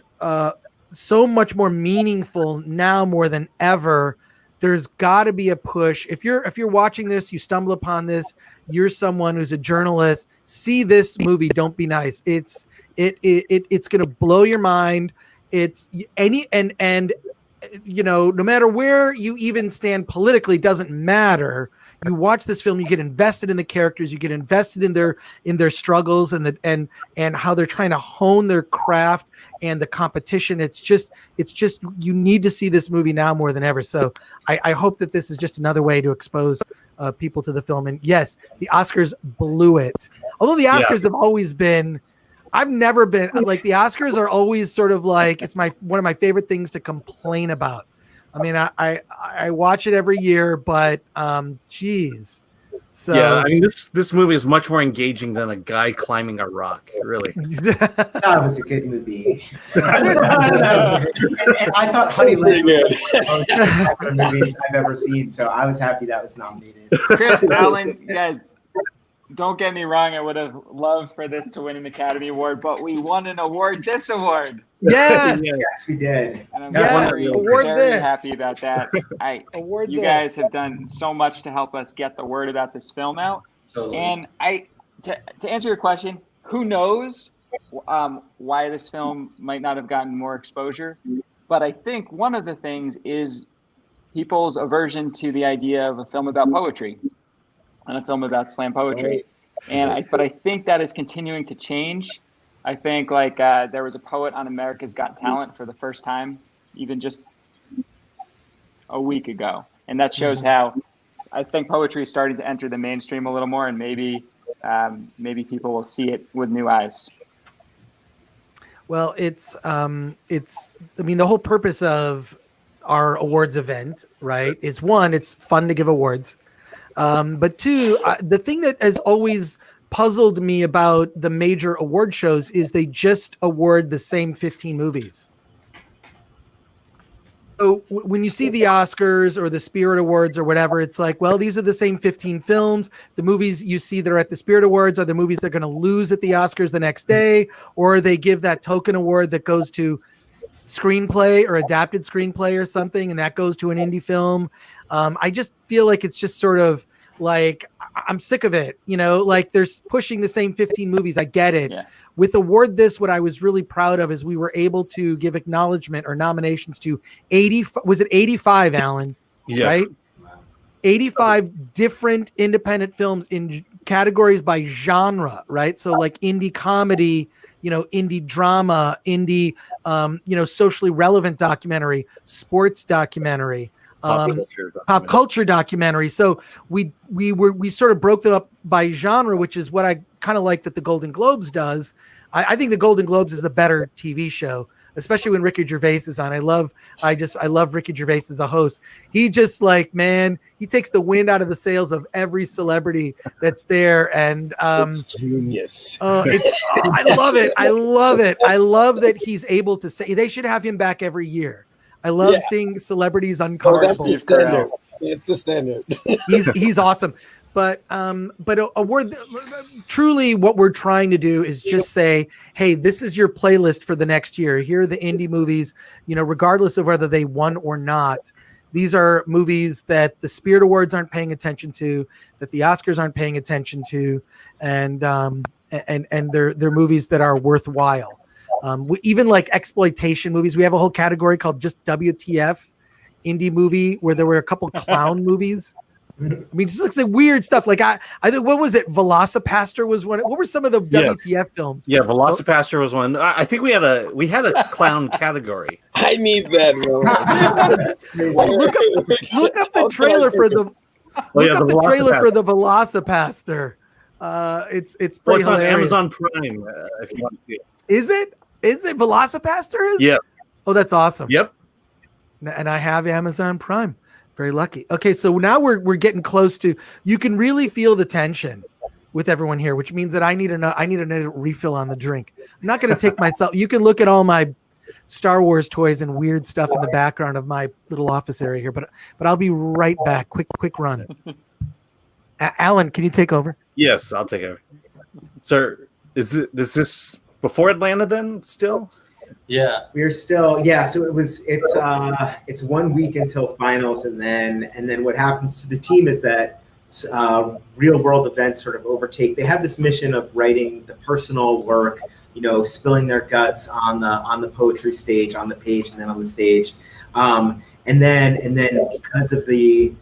more meaningful now more than ever. There's got to be a push. If you're watching this, you stumble upon this, you're someone who's a journalist, see this movie, Don't Be Nice. It's going to blow your mind. It's no matter where you even stand politically, doesn't matter. You watch this film, you get invested in the characters, you get invested in their struggles and how they're trying to hone their craft and the competition. It's just you need to see this movie now more than ever. So I hope that this is just another way to expose people to the film. And yes, the Oscars blew it. Although the Oscars have always been, I've never been like, the Oscars are always sort of like, it's one of my favorite things to complain about. I mean, I watch it every year, but geez. So yeah, I mean, this movie is much more engaging than a guy climbing a rock. Really, that was a good movie. and I thought Honeyland was one of the best movies I've ever seen, so I was happy that was nominated. Chris, Alan, you guys, don't get me wrong. I would have loved for this to win an Academy Award, but we won an award. This award. Yes, yes, we did. And I'm very happy about that. You guys have done so much to help us get the word about this film out. Totally. And to answer your question, who knows why this film might not have gotten more exposure? But I think one of the things is people's aversion to the idea of a film about poetry and a film about slam poetry. But I think that is continuing to change. I think there was a poet on America's Got Talent for the first time, even just a week ago. And that shows how I think poetry is starting to enter the mainstream a little more, and maybe people will see it with new eyes. Well, it's I mean, the whole purpose of our awards event, right, is one, it's fun to give awards. But two, the thing that has always puzzled me about the major award shows is they just award the same 15 movies. So when you see the Oscars or the Spirit Awards or whatever, it's like, well, these are the same 15 films. The movies you see that are at the Spirit Awards are the movies they're going to lose at the Oscars the next day, or they give that token award that goes to screenplay or adapted screenplay or something, and that goes to an indie film. I just feel like it's just sort of like, I'm sick of it, like they're pushing the same 15 movies. I get it. Yeah. With Award This, what I was really proud of is we were able to give acknowledgement or nominations to 85, Alan? Yeah. Right? 85 different independent films in categories by genre, right? So like indie comedy, indie drama, indie, socially relevant documentary, sports documentary, pop culture documentary. So we sort of broke them up by genre, which is what I kind of like that the Golden Globes does. I think the Golden Globes is the better TV show, especially when Ricky Gervais is on. I love Ricky Gervais as a host. He just like, man, he takes the wind out of the sails of every celebrity that's there. And it's genius. I love it. I love it. I love that he's able to say, they should have him back every year. I love seeing celebrities uncomfortable. That's the standard. It's the standard. He's awesome. But a word, truly what we're trying to do is just say, hey, this is your playlist for the next year. Here are the indie movies, regardless of whether they won or not. These are movies that the Spirit Awards aren't paying attention to, that the Oscars aren't paying attention to, and they're movies that are worthwhile. Even like exploitation movies, we have a whole category called just WTF indie movie, where there were a couple clown movies. I mean, just looks like weird stuff. Like I think, what was it? Velocipaster was one. What were some of the WTF films? Yeah, Velocipaster was one. I think we had a clown category. I need that. Look up the trailer for the Velocipaster. It's pretty hilarious. On Amazon Prime if you want to see it. Is it Velocipaster? Yeah. Oh, that's awesome. Yep. And I have Amazon Prime. Very lucky. Okay, so now we're getting close to. You can really feel the tension with everyone here, which means that I need a refill on the drink. I'm not going to take myself. You can look at all my Star Wars toys and weird stuff in the background of my little office area here, but I'll be right back. Quick run. Alan, can you take over? Yes, I'll take over. Sir, is this before Atlanta then? Still? Yeah, we're still So it's 1 week until finals, and then what happens to the team is that real world events sort of overtake. They have this mission of writing the personal work, spilling their guts on the poetry stage, on the page, and then on the stage, and then because of the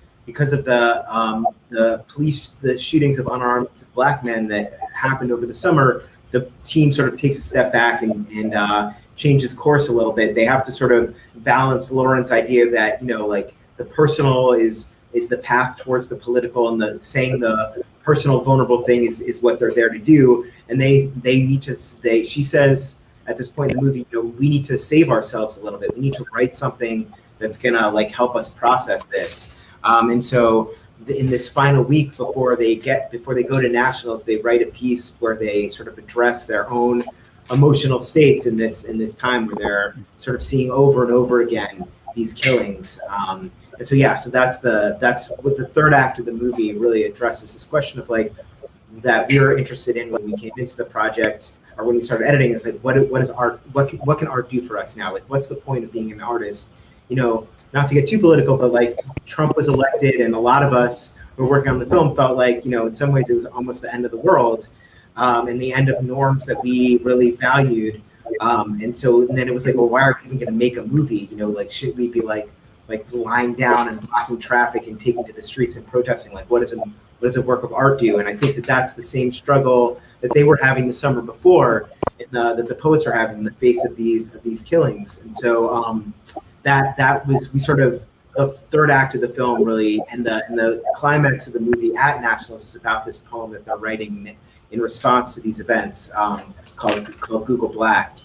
shootings of unarmed black men that happened over the summer, the team sort of takes a step back and changes course a little bit. They have to sort of balance Lauren's idea that, like the personal is the path towards the political, and saying the personal vulnerable thing is what they're there to do. And they need to stay. She says at this point in the movie, we need to save ourselves a little bit. We need to write something that's gonna like help us process this. And so in this final week before they go to nationals, they write a piece where they sort of address their own emotional states in this time where they're sort of seeing over and over again these killings. And so that's what the third act of the movie really addresses, this question of like that we were interested in when we came into the project, or when we started editing. Is like what is art? What can art do for us now? Like, what's the point of being an artist? Not to get too political, but like Trump was elected, and a lot of us who were working on the film felt like, in some ways it was almost the end of the world, and the end of norms that we really valued. And then it was like, well, why are we even going to make a movie? Like, should we be like lying down and blocking traffic and taking to the streets and protesting? Like, what does a work of art do? And I think that that's the same struggle that they were having the summer before, that the poets are having in the face of these killings. And so that was the third act of the film, really, and the climax of the movie at Nationals is about this poem that they're writing in response to these events, called Google Black.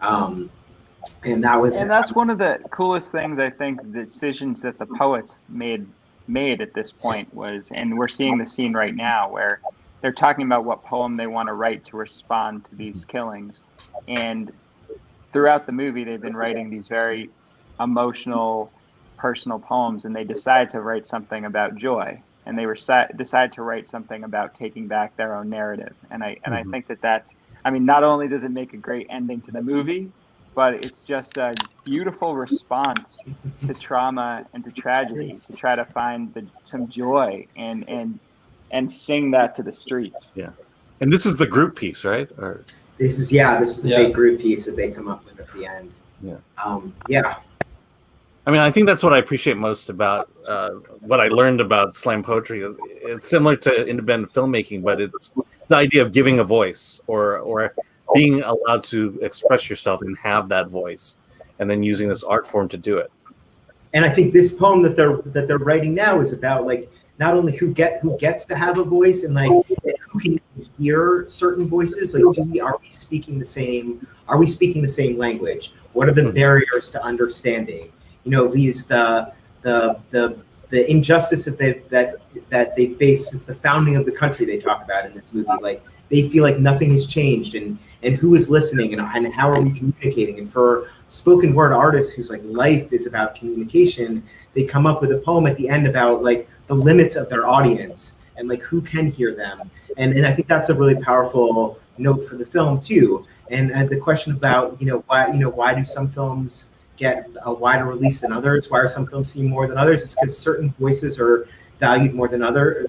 And that's one of the coolest things, I think, the decisions that the poets made at this point was, and we're seeing the scene right now where they're talking about what poem they want to write to respond to these killings. And throughout the movie, they've been writing these very emotional, personal poems, and they decide to write something about joy, and they decide to write something about taking back their own narrative. And I think that's, not only does it make a great ending to the movie, but it's just a beautiful response to trauma and to tragedy, to try to find some joy and sing that to the streets. Yeah. And this is the group piece, right? Or this is the big group piece that they come up with at the end. Yeah. I think that's what I appreciate most about what I learned about slam poetry. It's similar to independent filmmaking, but it's the idea of giving a voice or being allowed to express yourself and have that voice, and then using this art form to do it. And I think this poem that they're writing now is about like not only who gets to have a voice and like who can hear certain voices. Like, are we speaking the same? Are we speaking the same language? What are the barriers to understanding? You know, these the injustice that they face since the founding of the country. They talk about in this movie. Like, they feel like nothing has changed, and who is listening, and how are we communicating? And for spoken word artists whose like life is about communication, they come up with a poem at the end about like the limits of their audience and like who can hear them. And I think that's a really powerful note for the film too. And the question about why do some films get a wider release than others? Why are some films seen more than others? It's because certain voices are valued more than others.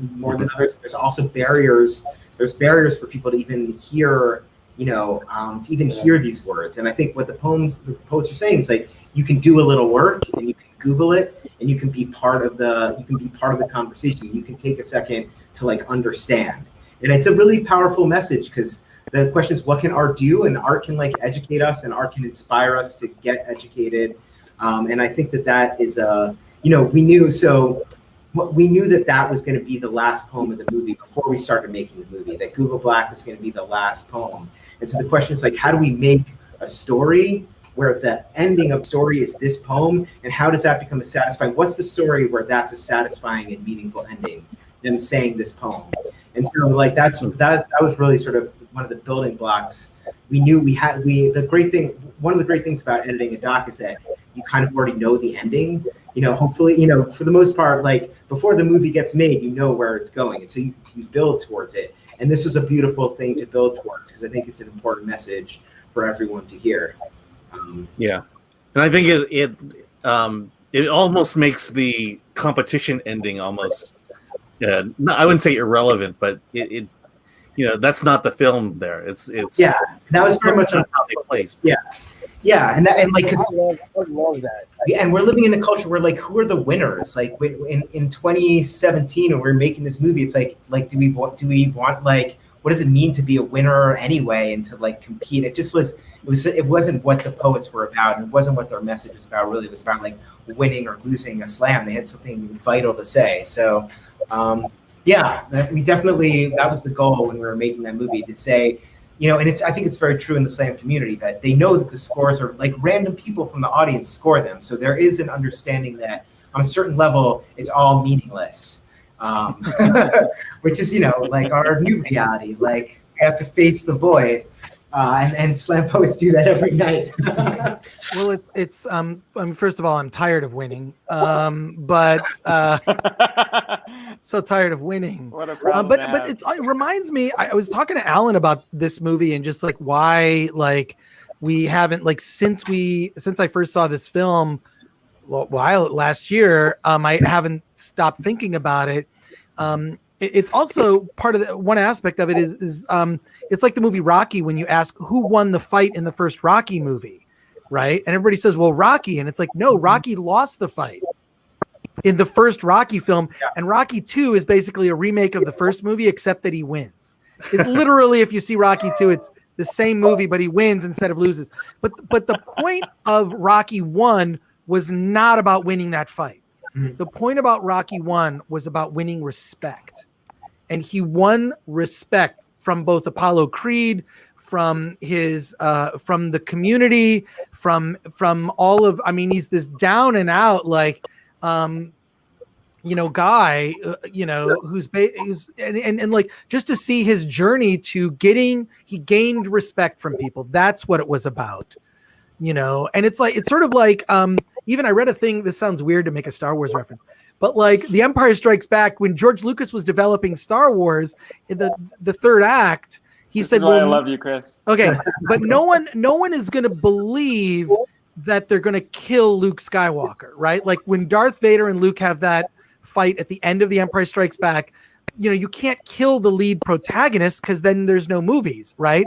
There's also barriers. There's barriers for people to even hear, to even hear these words. And I think what the poets are saying is like, you can do a little work and you can Google it and you can be part of the conversation. You can take a second to like understand. And it's a really powerful message, because the question is, what can art do? And art can like educate us, and art can inspire us to get educated. And I think that is we knew that was going to be the last poem of the movie before we started making the movie, that Google Black was going to be the last poem. And so the question is like, how do we make a story where the ending of story is this poem, and how does that become a satisfying? What's the story where that's a satisfying and meaningful ending? Them saying this poem. And so like that was really sort of one of the building blocks. We knew one of the great things about editing a doc is that you kind of already know the ending. Hopefully, for the most part, like before the movie gets made, you know where it's going. And so you build towards it. And this was a beautiful thing to build towards, because I think it's an important message for everyone to hear. Yeah. And I think it almost makes the competition ending almost, I wouldn't say irrelevant, but it that's not the film there. It's yeah, that was very much on how they placed. Yeah, and like, cause I love that. And we're living in a culture where like, who are the winners? Like in 2017, when we're making this movie, it's like do we want like, what does it mean to be a winner anyway, and to like compete? It wasn't what the poets were about, and it wasn't what their message was about. Really, it was about like winning or losing a slam. They had something vital to say. So. That was the goal when we were making that movie, to say, and I think it's very true in the slam community that they know that the scores are like random people from the audience score them. So there is an understanding that on a certain level, it's all meaningless, which is, like our new reality. Like, we have to face the void. And slam poets do that every night. Well, it's first of all, I'm tired of winning, but so tired of winning. What a problem but it reminds me. I was talking to Alan about this movie and just like why like we haven't like since I first saw this film last year. I haven't stopped thinking about it. It's also part of one aspect of it is it's like the movie Rocky, when you ask who won the fight in the first Rocky movie, right? And everybody says, well, Rocky. And it's like, no, Rocky lost the fight in the first Rocky film. Yeah. And Rocky 2 is basically a remake of the first movie, except that he wins. It's literally, if you see Rocky 2, it's the same movie, but he wins instead of loses. But the point of Rocky 1 was not about winning that fight. Mm-hmm. The point about Rocky 1 was about winning respect. And he won respect from both Apollo Creed, from his, from the community, from all of. I mean, he's this down and out like, guy, who's and like just to see his journey to he gained respect from people. That's what it was about, And it's sort of like, even I read a thing. This sounds weird to make a Star Wars reference. But like The Empire Strikes Back, when George Lucas was developing Star Wars in the third act, he said, "Well, I love you, Chris." Okay, but no one is going to believe that they're going to kill Luke Skywalker, right? Like when Darth Vader and Luke have that fight at the end of The Empire Strikes Back, you can't kill the lead protagonist because then there's no movies, right?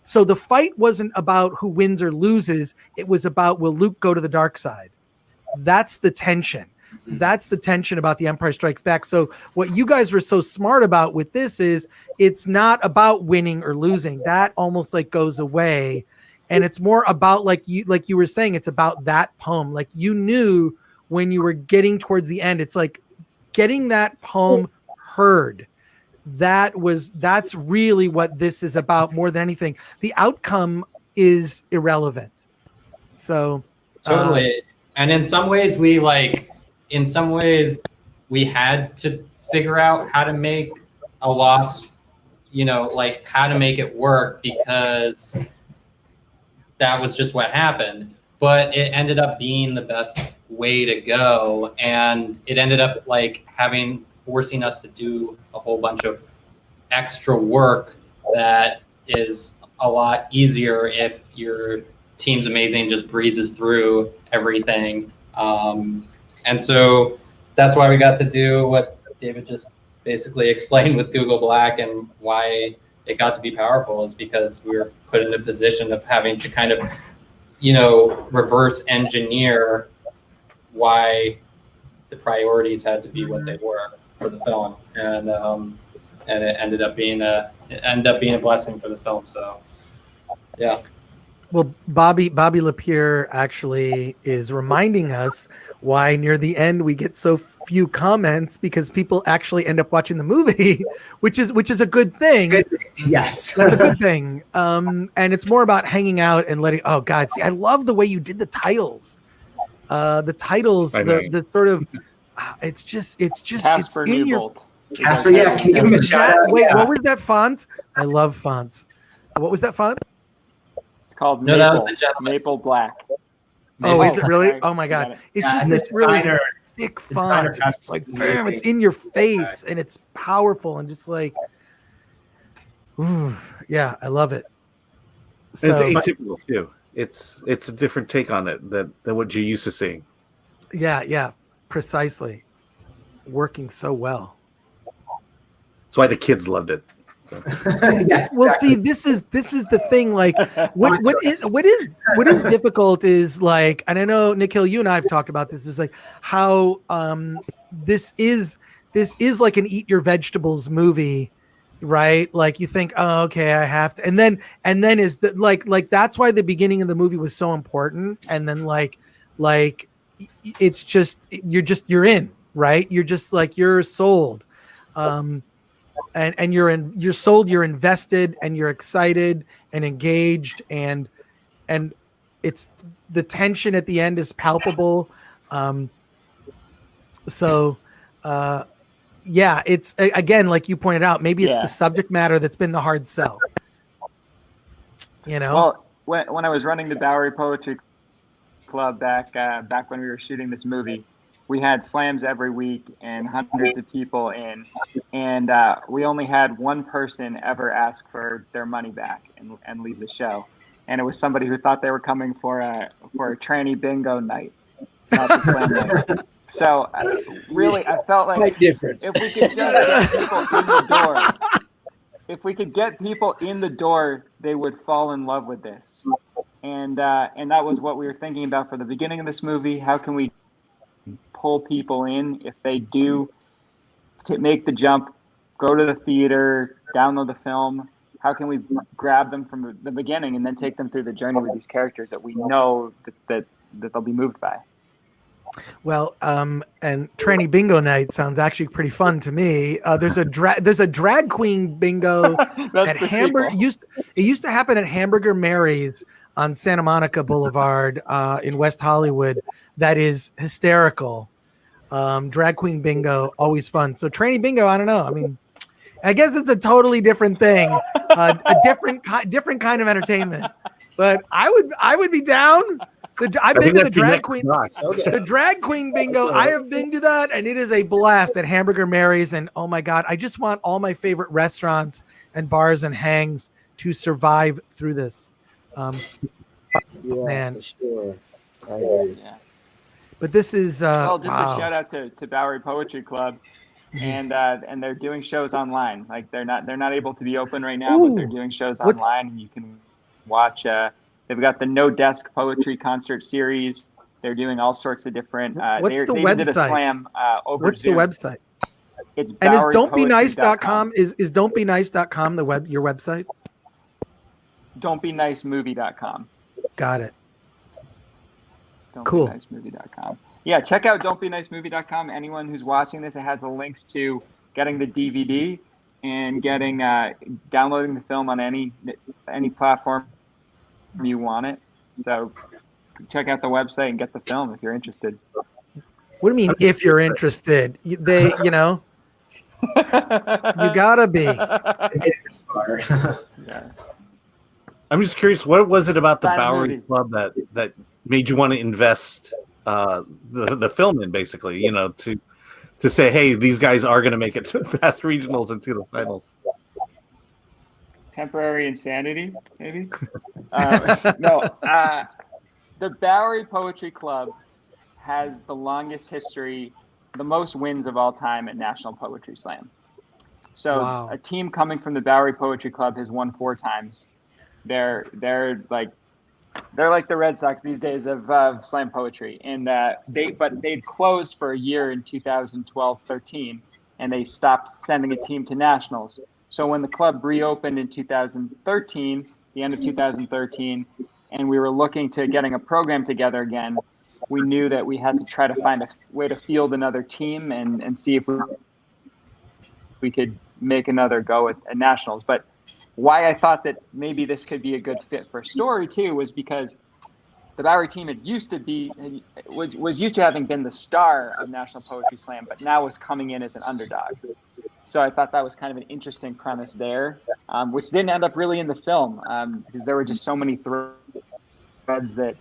So the fight wasn't about who wins or loses. It was about, will Luke go to the dark side? That's the tension. That's the tension about The Empire Strikes Back. So what you guys were so smart about with this is it's not about winning or losing. That almost like goes away. And it's more about like you were saying, it's about that poem. Like you knew when you were getting towards the end, it's like getting that poem heard. that's really what this is about more than anything. The outcome is irrelevant. So totally. And in some ways we had to figure out how to make a loss, like how to make it work, because that was just what happened. But it ended up being the best way to go. And it ended up forcing us to do a whole bunch of extra work that is a lot easier if your team's amazing, just breezes through everything. And so that's why we got to do what David just basically explained with Google Black, and why it got to be powerful is because we were put in a position of having to kind of, reverse engineer why the priorities had to be what they were for the film. And it ended up being a blessing for the film. So, yeah. Well, Bobby Lapierre actually is reminding us why near the end we get so few comments, because people actually end up watching the movie, which is a good thing. Yes, that's a good thing. And it's more about hanging out and letting. Oh God, see, I love the way you did the titles. The sort of. It's just Casper it's in Newbold. Casper, yeah. Can you give him a shout out? Wait, yeah. What was that font? I love fonts. What was that font? It's called Maple Black. Oh, is it really? Oh my God. It's just this really thick font. It's like, bam, it's in your face and it's powerful and just like, ooh, yeah, I love it. So, it's atypical too. It's a different take on it than what you're used to seeing. Yeah, precisely. Working so well. That's why the kids loved it. So. Yes, well, exactly. see, this is the thing. Like, what is difficult is like, and I know Nikhil, you and I have talked about this. Is like how this is like an eat your vegetables movie, right? Like you think, oh, okay, I have to, and then is that like that's why the beginning of the movie was so important, and then like it's just you're in, right? You're just like you're sold. And you're sold, you're invested, and you're excited and engaged, and it's the tension at the end is palpable. Yeah, it's again, like you pointed out, maybe it's the subject matter that's been the hard sell. Well, when I was running the Bowery Poetry Club back when we were shooting this movie, we had slams every week and hundreds of people in, and we only had one person ever ask for their money back and leave the show, and it was somebody who thought they were coming for a tranny bingo night, not the slam night. So really, I felt like quite different. If we could just get people in the door, they would fall in love with this, and that was what we were thinking about for the beginning of this movie. How can we pull people in if they do make the jump, go to the theater, download the film? How can we grab them from the beginning and then take them through the journey with these characters that we know that they'll be moved by? Well, and tranny bingo night sounds actually pretty fun to me. There's a drag queen bingo at Hamburger. It used to happen at Hamburger Mary's on Santa Monica Boulevard in West Hollywood. That is hysterical. Drag queen bingo, always fun. So tranny bingo, I don't know. I mean, I guess it's a totally different thing, a different kind of entertainment. But I would be down. I've been to the drag queen. The drag queen bingo. I have been to that, and it is a blast at Hamburger Mary's. And oh my God, I just want all my favorite restaurants and bars and hangs to survive through this. Man, for sure. I agree. Yeah. But this is a shout out to Bowery Poetry Club, and they're doing shows online. Like they're not able to be open right now, but they're doing shows online, and you can watch. They've got the No Desk Poetry Concert Series. They're doing all sorts of different. What's the website? They did a slam over What's Zoom. the website? It's and is don'tbenice.com is don'tbenice.com your website? Don'tbenicemovie.com. Got it. Cool. Don'tbenicemovie.com. Yeah, check out don'tbenicemovie.com. Anyone who's watching this, it has the links to getting the DVD and getting downloading the film on any platform you want it. So check out the website and get the film if you're interested. What do you mean if you're interested? You gotta be. Yeah. I'm just curious, what was it about the Bowery Club that made you want to invest the film in, basically, to say, hey, these guys are going to make it to the Fast Regionals and to the finals? Temporary insanity, maybe? The Bowery Poetry Club has the longest history, the most wins of all time at National Poetry Slam. So a team coming from the Bowery Poetry Club has won 4 times. They're like the Red Sox these days of slam poetry, and they'd closed for a year in 2012-13, and they stopped sending a team to nationals. So when the club reopened in 2013, the end of 2013, and we were looking to getting a program together again, we knew that we had to try to find a way to field another team and see if we could make another go at nationals. But why I thought that maybe this could be a good fit for a story too was because the Bowery team was used to having been the star of National Poetry Slam, but now was coming in as an underdog. So I thought that was kind of an interesting premise there, which didn't end up really in the film because there were just so many threads that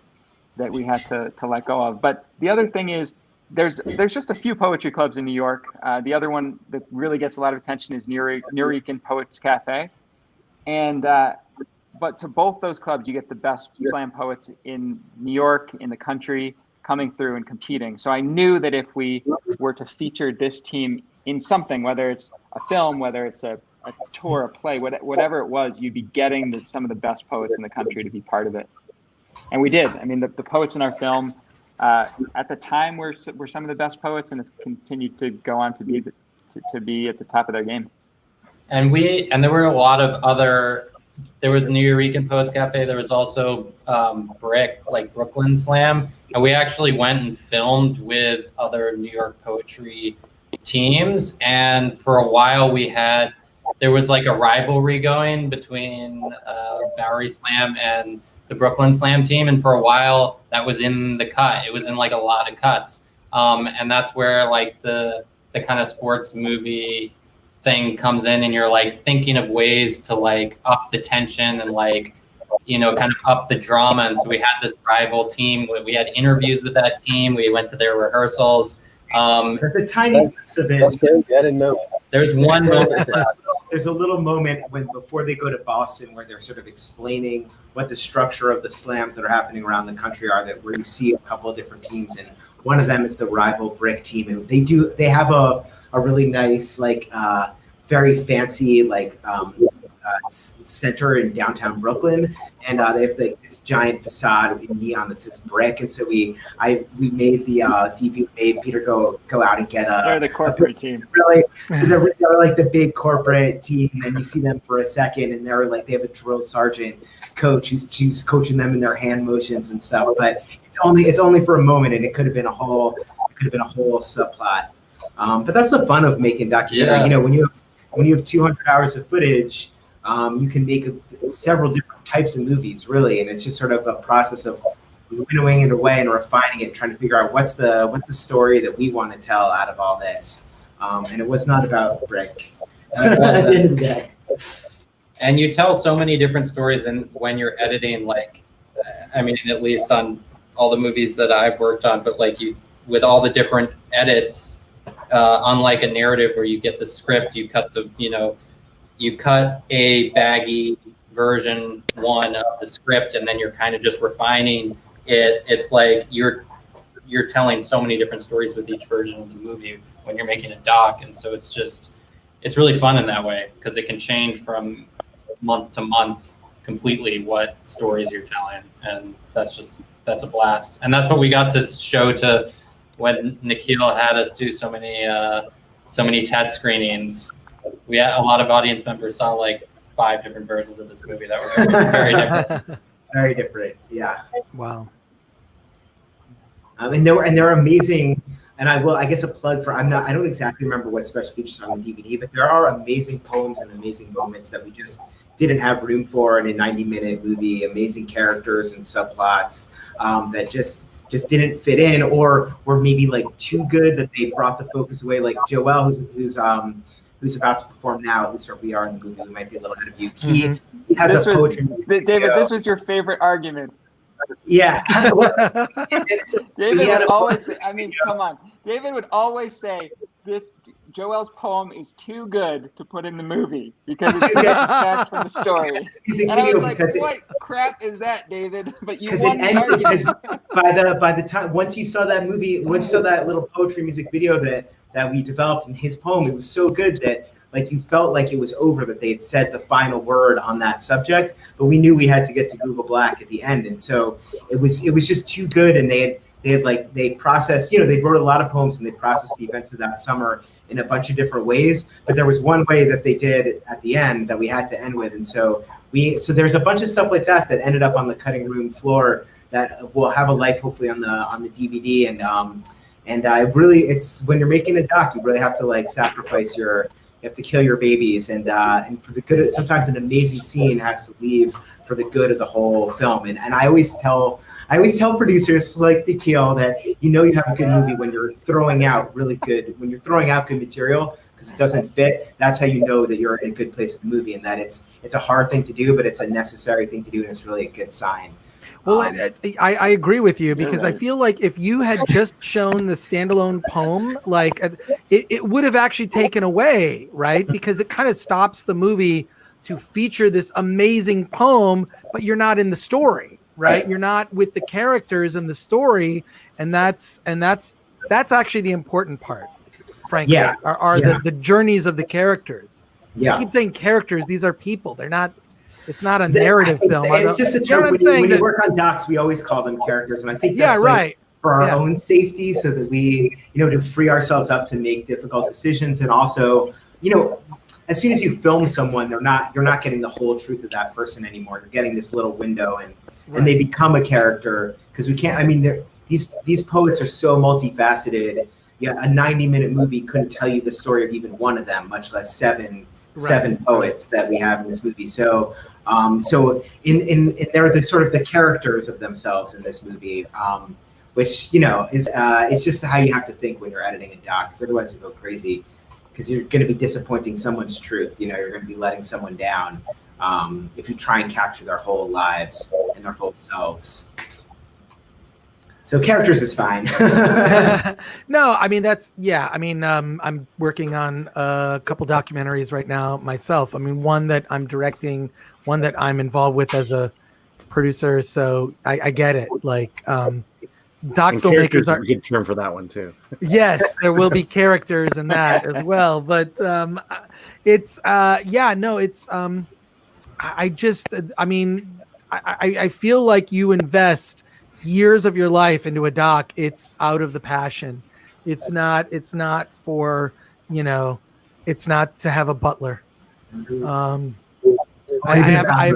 we had to let go of. But the other thing is there's just a few poetry clubs in New York. The other one that really gets a lot of attention is Nuyorican Poets Cafe. And but to both those clubs, you get the best slam poets in New York, in the country, coming through and competing. So I knew that if we were to feature this team in something, whether it's a film, whether it's a tour, a play, whatever it was, you'd be getting some of the best poets in the country to be part of it. And we did. I mean, the poets in our film at the time were some of the best poets, and have continued to go on to be at the top of their game. And there were a lot of other. There was Nuyorican Poets Cafe. There was also Brooklyn Slam, and we actually went and filmed with other New York poetry teams. And for a while, there was like a rivalry going between Bowery Slam and the Brooklyn Slam team. And for a while, that was in the cut. It was in like a lot of cuts, and that's where like the kind of sports movie thing comes in, and you're like thinking of ways to like up the tension and like, kind of up the drama. And so we had this rival team. We had interviews with that team. We went to their rehearsals. There's a tiny piece of it. That's good. I didn't know. There's one moment. There's a little moment before they go to Boston where they're sort of explaining what the structure of the slams that are happening around the country are, where you see a couple of different teams, and one of them is the rival Brick team, and they have a really nice, like, very fancy, like, center in downtown Brooklyn, and they have like this giant facade in neon that says Brick. And so we made the DP made Peter go out and get they're the corporate team. Really, so they're like the big corporate team, and you see them for a second, and they're like, they have a drill sergeant coach who's coaching them in their hand motions and stuff. But it's only for a moment, and it could have been a whole subplot. But that's the fun of making documentary. Yeah. When you have 200 hours of footage, you can make several different types of movies, really, and it's just sort of a process of winnowing it away and refining it, trying to figure out what's the story that we want to tell out of all this. And it was not about Brick at the end of the day. And you tell so many different stories, and when you're editing, like, I mean, at least on all the movies that I've worked on, but like with all the different edits, unlike a narrative where you get the script, you cut a baggy version 1 of the script, and then you're kind of just refining it. It's like you're telling so many different stories with each version of the movie when you're making a doc. And so it's really fun in that way, because it can change from month to month completely what stories you're telling. And that's a blast. And that's what we got to show to when Nikhil had us do so many test screenings. We had a lot of audience members saw like 5 different versions of this movie that were very different. Very different, yeah. Wow. And there are amazing And I guess a plug for, I don't exactly remember what special features on the DVD, but there are amazing poems and amazing moments that we just didn't have room for in a 90-minute movie, amazing characters and subplots that just didn't fit in, or were maybe like too good that they brought the focus away. Like Joel, who's about to perform now, at least where we are in the movie, we might be a little ahead of you. He has a poetry. David, this was your favorite argument. Yeah. David would always say, I mean, come on. David would always say this Joel's poem is too good to put in the movie because it's too back from the story. And I was like, what crap is that, David? But you won the argument. By the time once you saw that movie, once you saw that little poetry music video that we developed in his poem, it was so good that like you felt like it was over, that they had said the final word on that subject, but we knew we had to get to Google Black at the end, and so it was just too good. And they processed, they wrote a lot of poems and they processed the events of that summer in a bunch of different ways, but there was one way that they did at the end that we had to end with, and so there's a bunch of stuff like that ended up on the cutting room floor that will have a life hopefully on the DVD. And I really, it's when you're making a doc, you really have to like sacrifice you have to kill your babies, and for the good, sometimes an amazing scene has to leave for the good of the whole film. And I always tell producers like Nikhil that you have a good movie when you're throwing out good material because it doesn't fit. That's how you know that you're in a good place with the movie, and that it's a hard thing to do, but it's a necessary thing to do, and it's really a good sign. Well, I agree with you, because I feel like if you had just shown the standalone poem, like it would have actually taken away, right? Because it kind of stops the movie to feature this amazing poem, but you're not in the story, right? You're not with the characters in the story, and that's actually the important part, frankly. Are the journeys of the characters. I keep saying characters; these are people. They're not. It's not a narrative film. It's just a joke. When you work on docs, we always call them characters, and I think that's for our own safety, so that we, to free ourselves up to make difficult decisions, and also, as soon as you film someone, you're not getting the whole truth of that person anymore. You're getting this little window, and they become a character, because we can't. I mean, these poets are so multifaceted. Yeah, a 90-minute movie couldn't tell you the story of even one of them, much less seven poets that we have in this movie. So they're the sort of the characters of themselves in this movie, which is it's just how you have to think when you're editing a doc, because otherwise you go crazy, because you're going to be disappointing someone's truth. You're going to be letting someone down if you try and capture their whole lives and their whole selves. So characters is fine. No, I mean, I'm working on a couple documentaries right now myself. I mean, one that I'm directing, one that I'm involved with as a producer. So I get it. Like, doc filmmakers are a good term for that one too. Yes, there will be characters in that as well. But I feel like you invest years of your life into a doc. It's out of the passion. It's not for, it's not to have a butler. I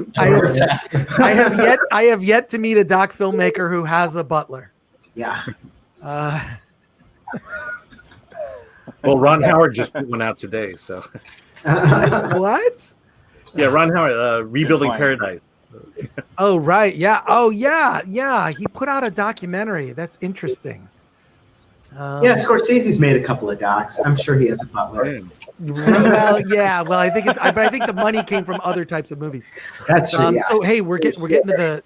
have yet to meet a doc filmmaker who has a butler. Yeah. Well, Ron Howard just put one out today, so. What? Yeah, Ron Howard, Rebuilding Paradise. Oh, right. Yeah. Oh, yeah. Yeah. He put out a documentary. That's interesting. Scorsese's made a couple of docs. I'm sure he has a butler. Well, yeah. Well, I think the money came from other types of movies. That's true. So hey, we're getting to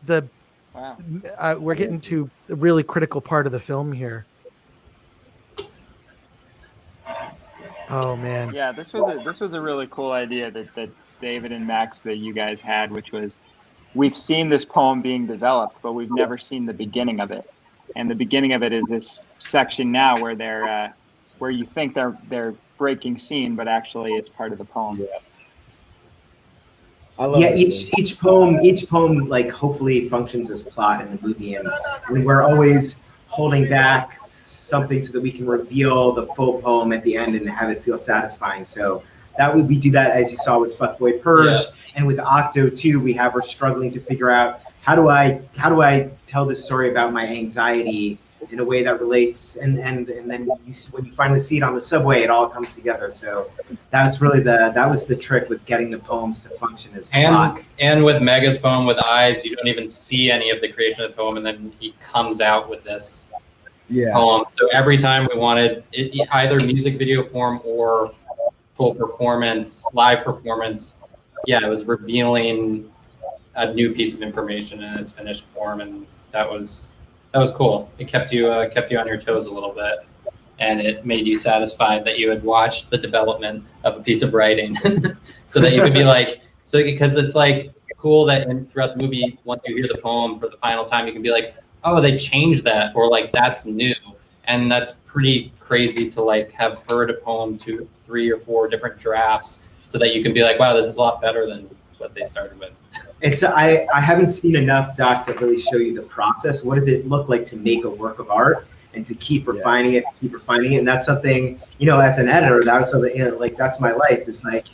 we're getting to the really critical part of the film here. Oh man. Yeah, this was a really cool idea that David and Max, that you guys had, which was, we've seen this poem being developed, but we've never seen the beginning of it. And the beginning of it is this section now where they're where you think they're breaking scene, but actually it's part of the poem. Yeah. I love each poem like hopefully functions as plot in the movie, and we're always holding back something so that we can reveal the full poem at the end and have it feel satisfying. So we do that, as you saw with Fuckboy Purge, and with Octo too. We're struggling to figure out how do I tell this story about my anxiety in a way that relates, and then when you finally see it on the subway, it all comes together. So that was the trick with getting the poems to function as plot. And with Mega's poem with eyes, you don't even see any of the creation of the poem, and then he comes out with this poem. So every time we wanted it, either music video form or full performance, live performance, it was revealing a new piece of information in its finished form, and that was cool. It kept you on your toes a little bit, and it made you satisfied that you had watched the development of a piece of writing, so that you could be like, because it's like cool that throughout the movie, once you hear the poem for the final time, you can be like, oh, they changed that, or like that's new, and that's pretty crazy to like have heard a poem to 3 or 4 different drafts, so that you can be like, wow, this is a lot better than what they started with. I haven't seen enough docs that really show you the process. What does it look like to make a work of art and to keep refining it, and that's something, as an editor, that was something, like that's my life. It's like,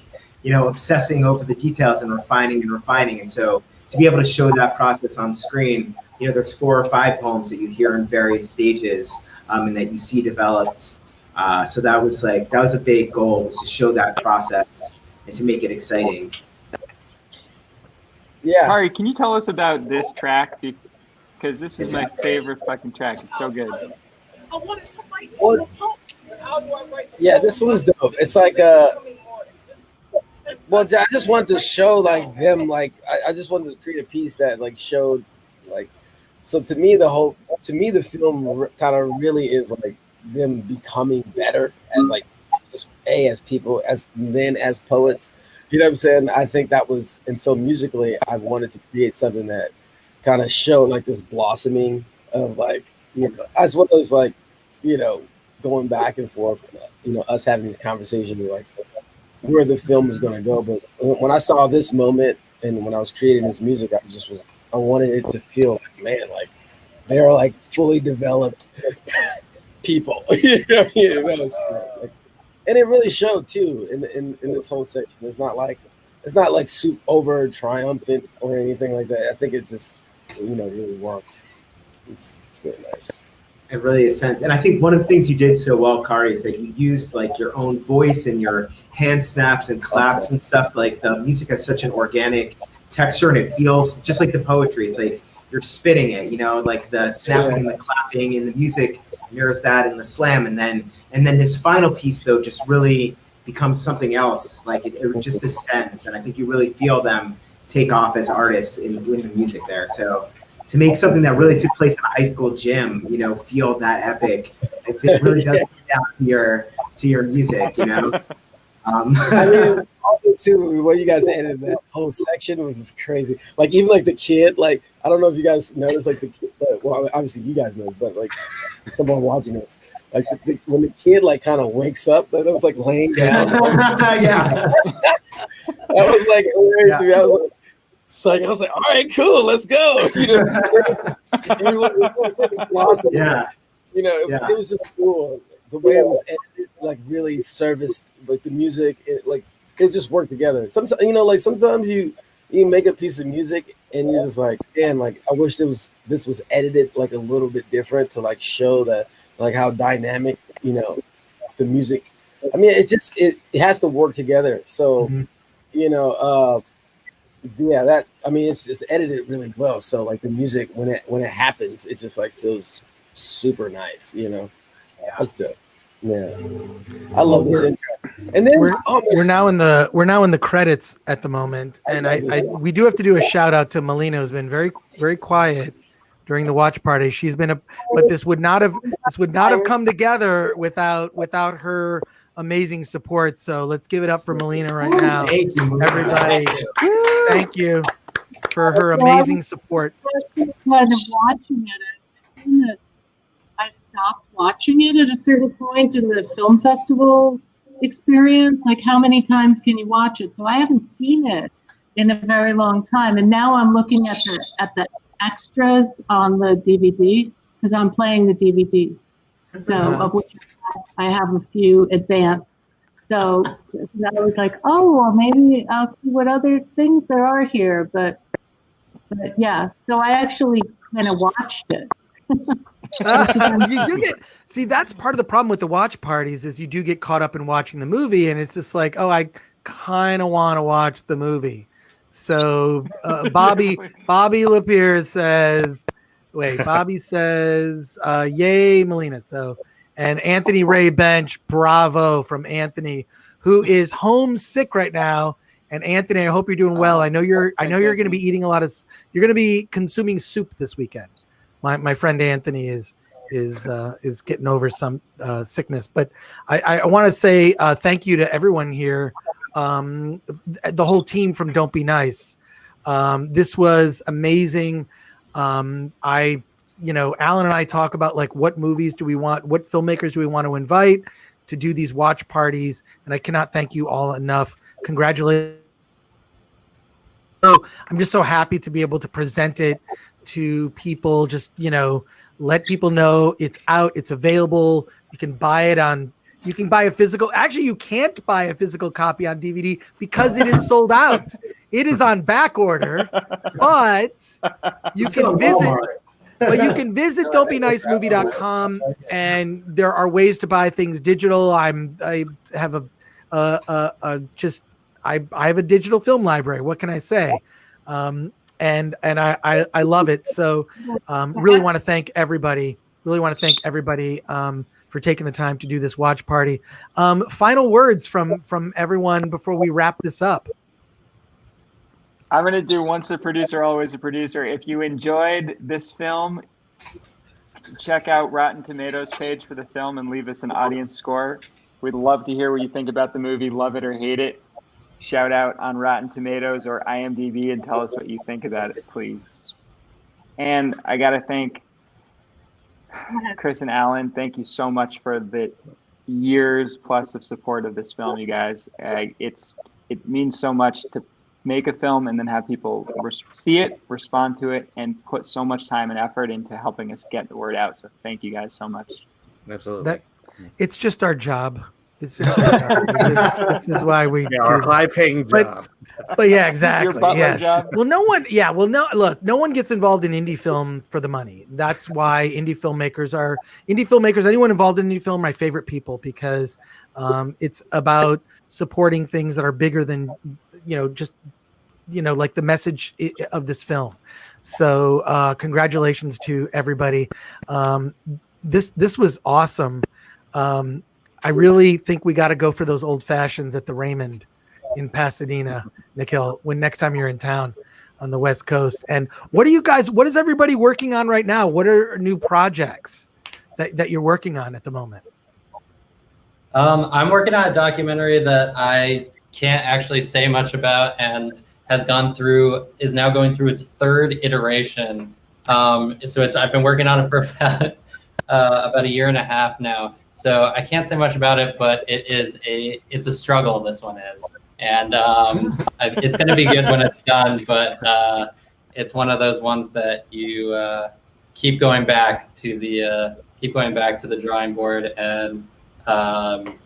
obsessing over the details and refining. And so to be able to show that process on screen, there's 4 or 5 poems that you hear in various stages, and that you see developed. So that was a big goal, was to show that process and to make it exciting. Yeah. Khari, can you tell us about this track? Because this is my favorite fucking track. It's so good. Well, yeah, this was dope. It's like well, I just wanted to show like them, like I just wanted to create a piece that like showed like, so to me the film kind of really is like them becoming better as like just as people, as men, as poets. You know what I'm saying? I think that was, and so musically, I wanted to create something that kind of showed like this blossoming of like, as well as like, going back and forth, us having these conversations like where the film was going to go. But when I saw this moment and when I was creating this music, I wanted it to feel like, man, like they're like fully developed people, like, and it really showed too in this whole section. It's not like super over triumphant or anything like that. I think it just really worked. It's really nice. It really is sense. And I think one of the things you did so well, Khari, is that you used like your own voice and your hand snaps and claps and stuff. Like the music has such an organic texture, and it feels just like the poetry. It's like you're spitting it, like the snapping and the clapping, and the music mirrors that in the slam, and then this final piece though just really becomes something else. Like it just ascends, and I think you really feel them take off as artists in doing the music there. So to make something that really took place in a high school gym, feel that epic, it really does get down to your music, I mean, also too, when you guys edited that whole section was just crazy. Like even like the kid, like I don't know if you guys noticed, like the kid, well, obviously you guys know, but like someone watching this, like when the kid like kind of wakes up, like it was like laying down. Yeah, that was like hilarious to me. I was like, all right, cool, let's go. Everyone was like awesome. Yeah. It was just cool. The way it was edited, like really serviced, like the music, it just worked together. Sometimes, sometimes you make a piece of music and you're just like, man, like I wish this was edited like a little bit different to like show that like how dynamic, the music. I mean, it has to work together. So, it's edited really well. So like the music when it happens, it just like feels super nice, That's dope. Yeah, I love this intro. And then we're now in the credits at the moment, and we do have to do a shout out to Melina, who's been very, very quiet during the watch party. She's been but this would not have come together without her amazing support. So let's give it up for Melina right now. Thank you, everybody. Thank you for her amazing support. Kind of watching it. I stopped watching it at a certain point in the film festival experience. Like, how many times can you watch it? So I haven't seen it in a very long time, and now I'm looking at the extras on the DVD because I'm playing the DVD. So of which I have a few advanced. So I was like, oh, well, maybe I'll see what other things there are here. But yeah, so I actually kind of watched it. You do get see. That's part of the problem with the watch parties is you do get caught up in watching the movie, and it's just like, oh, I kind of want to watch the movie. So Bobby Lapierre says, Bobby says, yay, Melina. So, and Anthony Ray Bench, bravo from Anthony, who is homesick right now. And Anthony, I hope you're doing well. I know you're going to be eating you're going to be consuming soup this weekend. My friend Anthony is getting over some sickness, but I want to say thank you to everyone here. The whole team from Don't Be Nice. This was amazing. Alan and I talk about like what movies do we want, what filmmakers do we want to invite to do these watch parties, and I cannot thank you all enough. Congratulations. So I'm just so happy to be able to present it to people. Just let people know it's out, it's available. You can buy it on. You can buy a physical. Actually, you can't buy a physical copy on DVD because it is sold out. It is on back order, but you can visit. But you can visit don'tbenicemovie.com, and there are ways to buy things digital. I have I have a digital film library. What can I say? And I love it. So really want to thank everybody. For taking the time to do this watch party. Final words from everyone before we wrap this up. I'm going to do once a producer, always a producer. If you enjoyed this film, check out Rotten Tomatoes page for the film and leave us an audience score. We'd love to hear what you think about the movie, love it or hate it. Shout out on Rotten Tomatoes or IMDb and tell us what you think about it, please. And I got to thank Chris and Alan. Thank you so much for the years plus of support of this film, you guys. It means so much to make a film and then have people see it, respond to it, and put so much time and effort into helping us get the word out. So thank you guys so much. Absolutely. It's just our job. It's just our job. This is why we do our high-paying job. But yeah, exactly. Your butler job. Well, no one gets involved in indie film for the money. That's why indie filmmakers, anyone involved in indie film, my favorite people, because it's about supporting things that are bigger than, like the message of this film. So congratulations to everybody. This was awesome. I really think we got to go for those old fashions at the Raymond in Pasadena, Nikhil, when next time you're in town on the West Coast. And what is everybody working on right now? What are new projects that you're working on at the moment? I'm working on a documentary that I can't actually say much about and is now going through its third iteration. I've been working on it for about a year and a half now. So I can't say much about it, but it's a struggle. This one is, and it's going to be good when it's done. But it's one of those ones that you keep going back to the drawing board, and one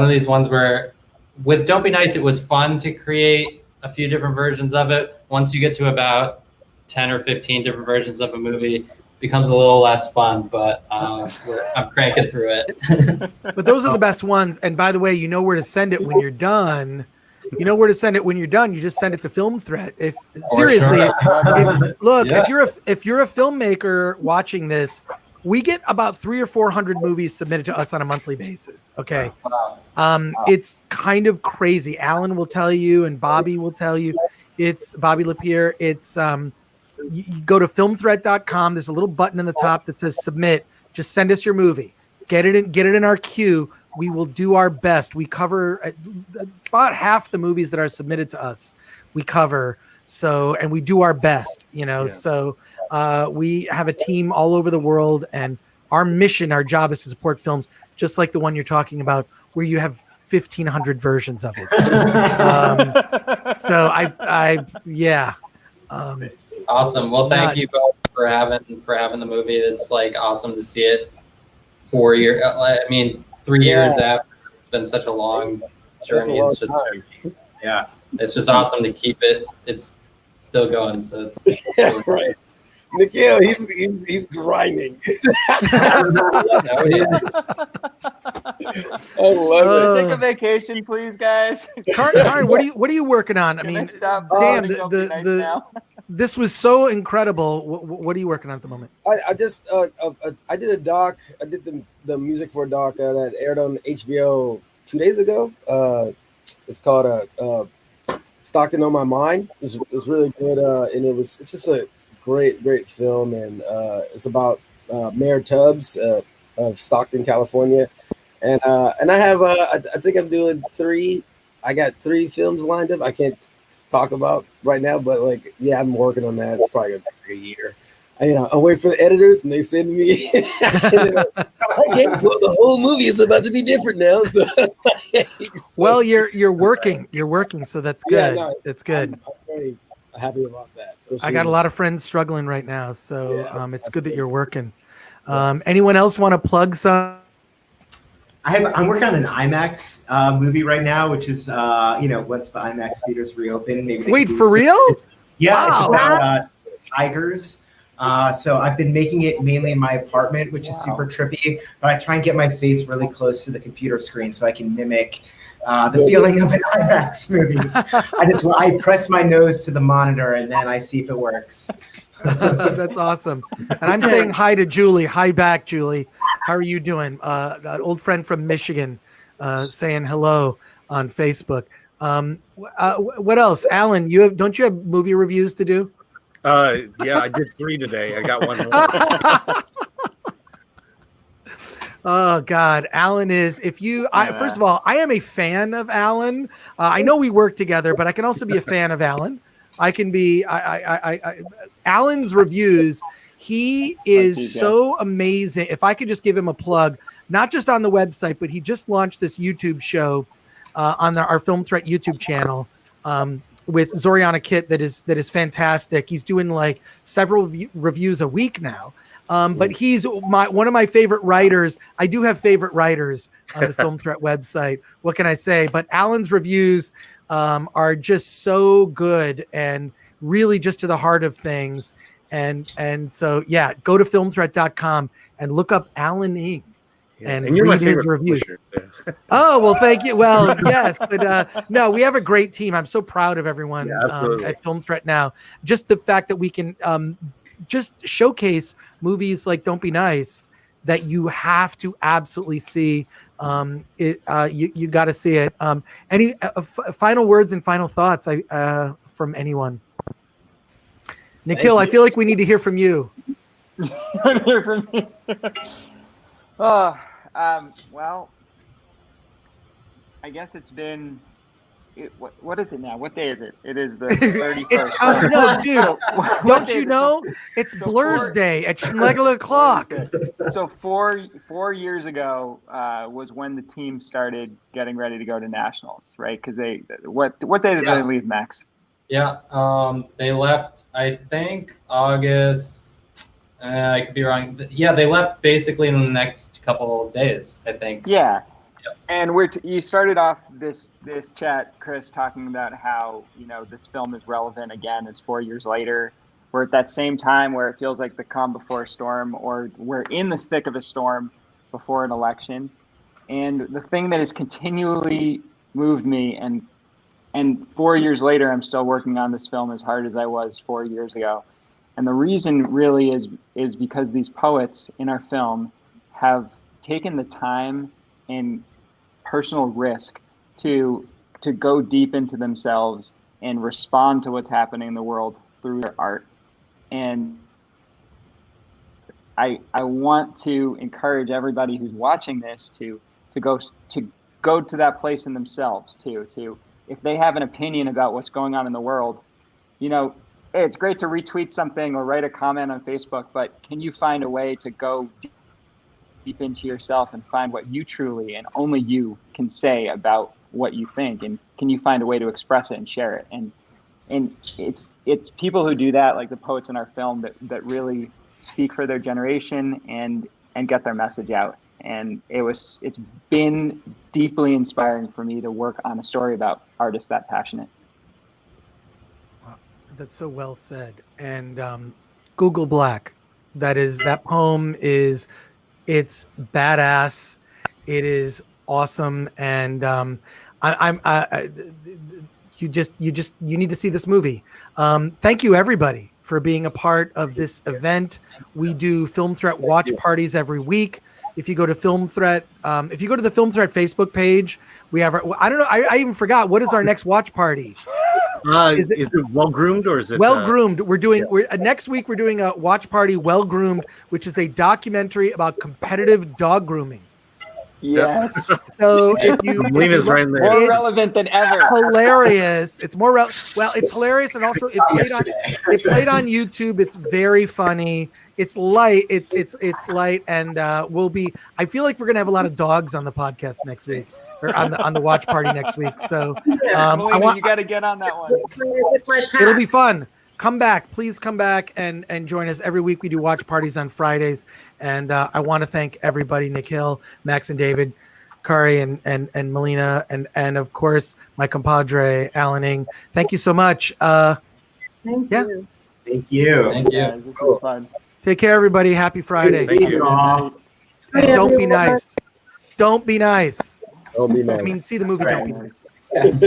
of these ones where with Don't Be Nice, it was fun to create a few different versions of it. Once you get to about 10 or 15 different versions of a movie, becomes a little less fun, but I'm cranking through it. But those are the best ones. And by the way, you know where to send it when you're done. You just send it to Film Threat. If seriously, if you're a filmmaker watching this, we get about 300 or 400 movies submitted to us on a monthly basis. Okay. It's kind of crazy. Alan will tell you, and Bobby will tell you. It's Bobby Lapierre. It's, you go to filmthreat.com. There's a little button in the top that says submit. Just send us your movie. Get it in our queue. We will do our best. We cover about half the movies that are submitted to us. We cover. So, and we do our best, So we have a team all over the world, and our job is to support films just like the one you're talking about, where you have 1,500 versions of it. Awesome. Well, thank you both for having the movie. It's like awesome to see it 4 years. 3 years after. It's been such a long journey. It's just awesome to keep it. It's still going. So it's really right. Nikhil, he's grinding. I love Take a vacation, please, guys. Khari, what are you working on? I mean, damn, this was so incredible. What are you working on at the moment? I just I did a doc. I did the music for a doc that aired on HBO 2 days ago. It's called Stockton on My Mind. It was really good, and it's just a great film, and it's about Mayor Tubbs of Stockton, California, and I have I think I'm doing 3. I got 3 films lined up. I can't talk about right now, but like, yeah, I'm working on that. It's probably gonna take a year. I wait for the editors, and they send me. Okay, well, the whole movie is about to be different now. So, well, you're working, so that's good. Yeah, no, it's good. I'm very happy about that. I got a lot of friends struggling right now, so it's good that you're working. Anyone else want to plug some? I'm working on an IMAX movie right now, which is once the IMAX theaters reopen, maybe. Wait, for real? Yeah, wow. It's about tigers. So I've been making it mainly in my apartment, which is super trippy. But I try and get my face really close to the computer screen so I can mimic the feeling of an IMAX movie. I press my nose to the monitor and then I see if it works. That's awesome. And I'm saying hi to Julie. Hi back, Julie. How are you doing? An old friend from Michigan saying hello on Facebook. What else? Alan, don't you have movie reviews to do? Yeah, I did 3 today. I got 1 more. Oh God, Alan is. First of all, I am a fan of Alan. I know we work together, but I can also be a fan of Alan. I can be. Alan's reviews. He is so amazing. If I could just give him a plug, not just on the website, but he just launched this YouTube show on our Film Threat YouTube channel. With Zoriana Kit that is fantastic. He's doing like several reviews a week now. But he's one of my favorite writers. I do have favorite writers on the Film Threat website. What can I say? But Alan's reviews are just so good and really just to the heart of things. And so, yeah, go to filmthreat.com and look up Alan Ng. And you're read my his reviews. Oh, well, thank you. Well, yes, but no, we have a great team. I'm so proud of everyone at Film Threat now. Just the fact that we can just showcase movies like Don't Be Nice that you have to absolutely see. You got to see it. Any final words and final thoughts from anyone? Nikhil, I feel like we need to hear from you. Hear from me. Well, I guess it's been. What is it now? What day is it? It is the 31st. No, dude, don't you know? It's Blur's Day at Schlegel o'clock. So 4 years ago was when the team started getting ready to go to nationals, right? Because what day did they leave, Max? Yeah, they left. I think August. I could be wrong. Yeah, they left basically in the next couple of days, I think. Yeah. Yep. And you started off this chat, Chris, talking about how, this film is relevant again. It's 4 years later. We're at that same time where it feels like the calm before a storm, or we're in the thick of a storm before an election. And the thing that has continually moved me, and 4 years later, I'm still working on this film as hard as I was 4 years ago. And the reason really is because these poets in our film have taken the time and personal risk to go deep into themselves and respond to what's happening in the world through their art. And I want to encourage everybody who's watching this to go to that place in themselves to if they have an opinion about what's going on in the world, hey, it's great to retweet something or write a comment on Facebook, but can you find a way to go deep into yourself and find what you truly and only you can say about what you think? And can you find a way to express it and share it? And it's people who do that, like the poets in our film, that really speak for their generation and get their message out. And it's been deeply inspiring for me to work on a story about artists that passionate. That's so well said. And Google Black. That poem is, it's badass. It is awesome, and you need to see this movie. Thank you everybody for being a part of this event. We do Film Threat watch parties every week. If you go to Film Threat, if you go to the Film Threat Facebook page, we have I don't know, I even forgot, what is our next watch party? Is it Well Groomed, or is it Well Groomed? Next week we're doing a watch party, Well Groomed, which is a documentary about competitive dog grooming. Yes. So if you, Melina's right there. More relevant than ever. Hilarious. It's more well, it's hilarious, and also it played on YouTube. It's very funny. It's light. It's light, and we'll be. I feel like we're gonna have a lot of dogs on the podcast next week, or on the watch party next week. So Melina, you got to get on that one. It'll be fun. Come back, please come back and join us every week. We do watch parties on Fridays, and I want to thank everybody: Nikhil, Max, and David, Khari, and Melina, and of course my compadre Alan Ng. Thank you so much. Thank you. Thank you. Thank you. Guys, this was fun. Take care, everybody. Happy Friday. Thank you. And don't be nice. Don't be nice. Don't be nice. I mean, see the movie. Don't be nice. Yes.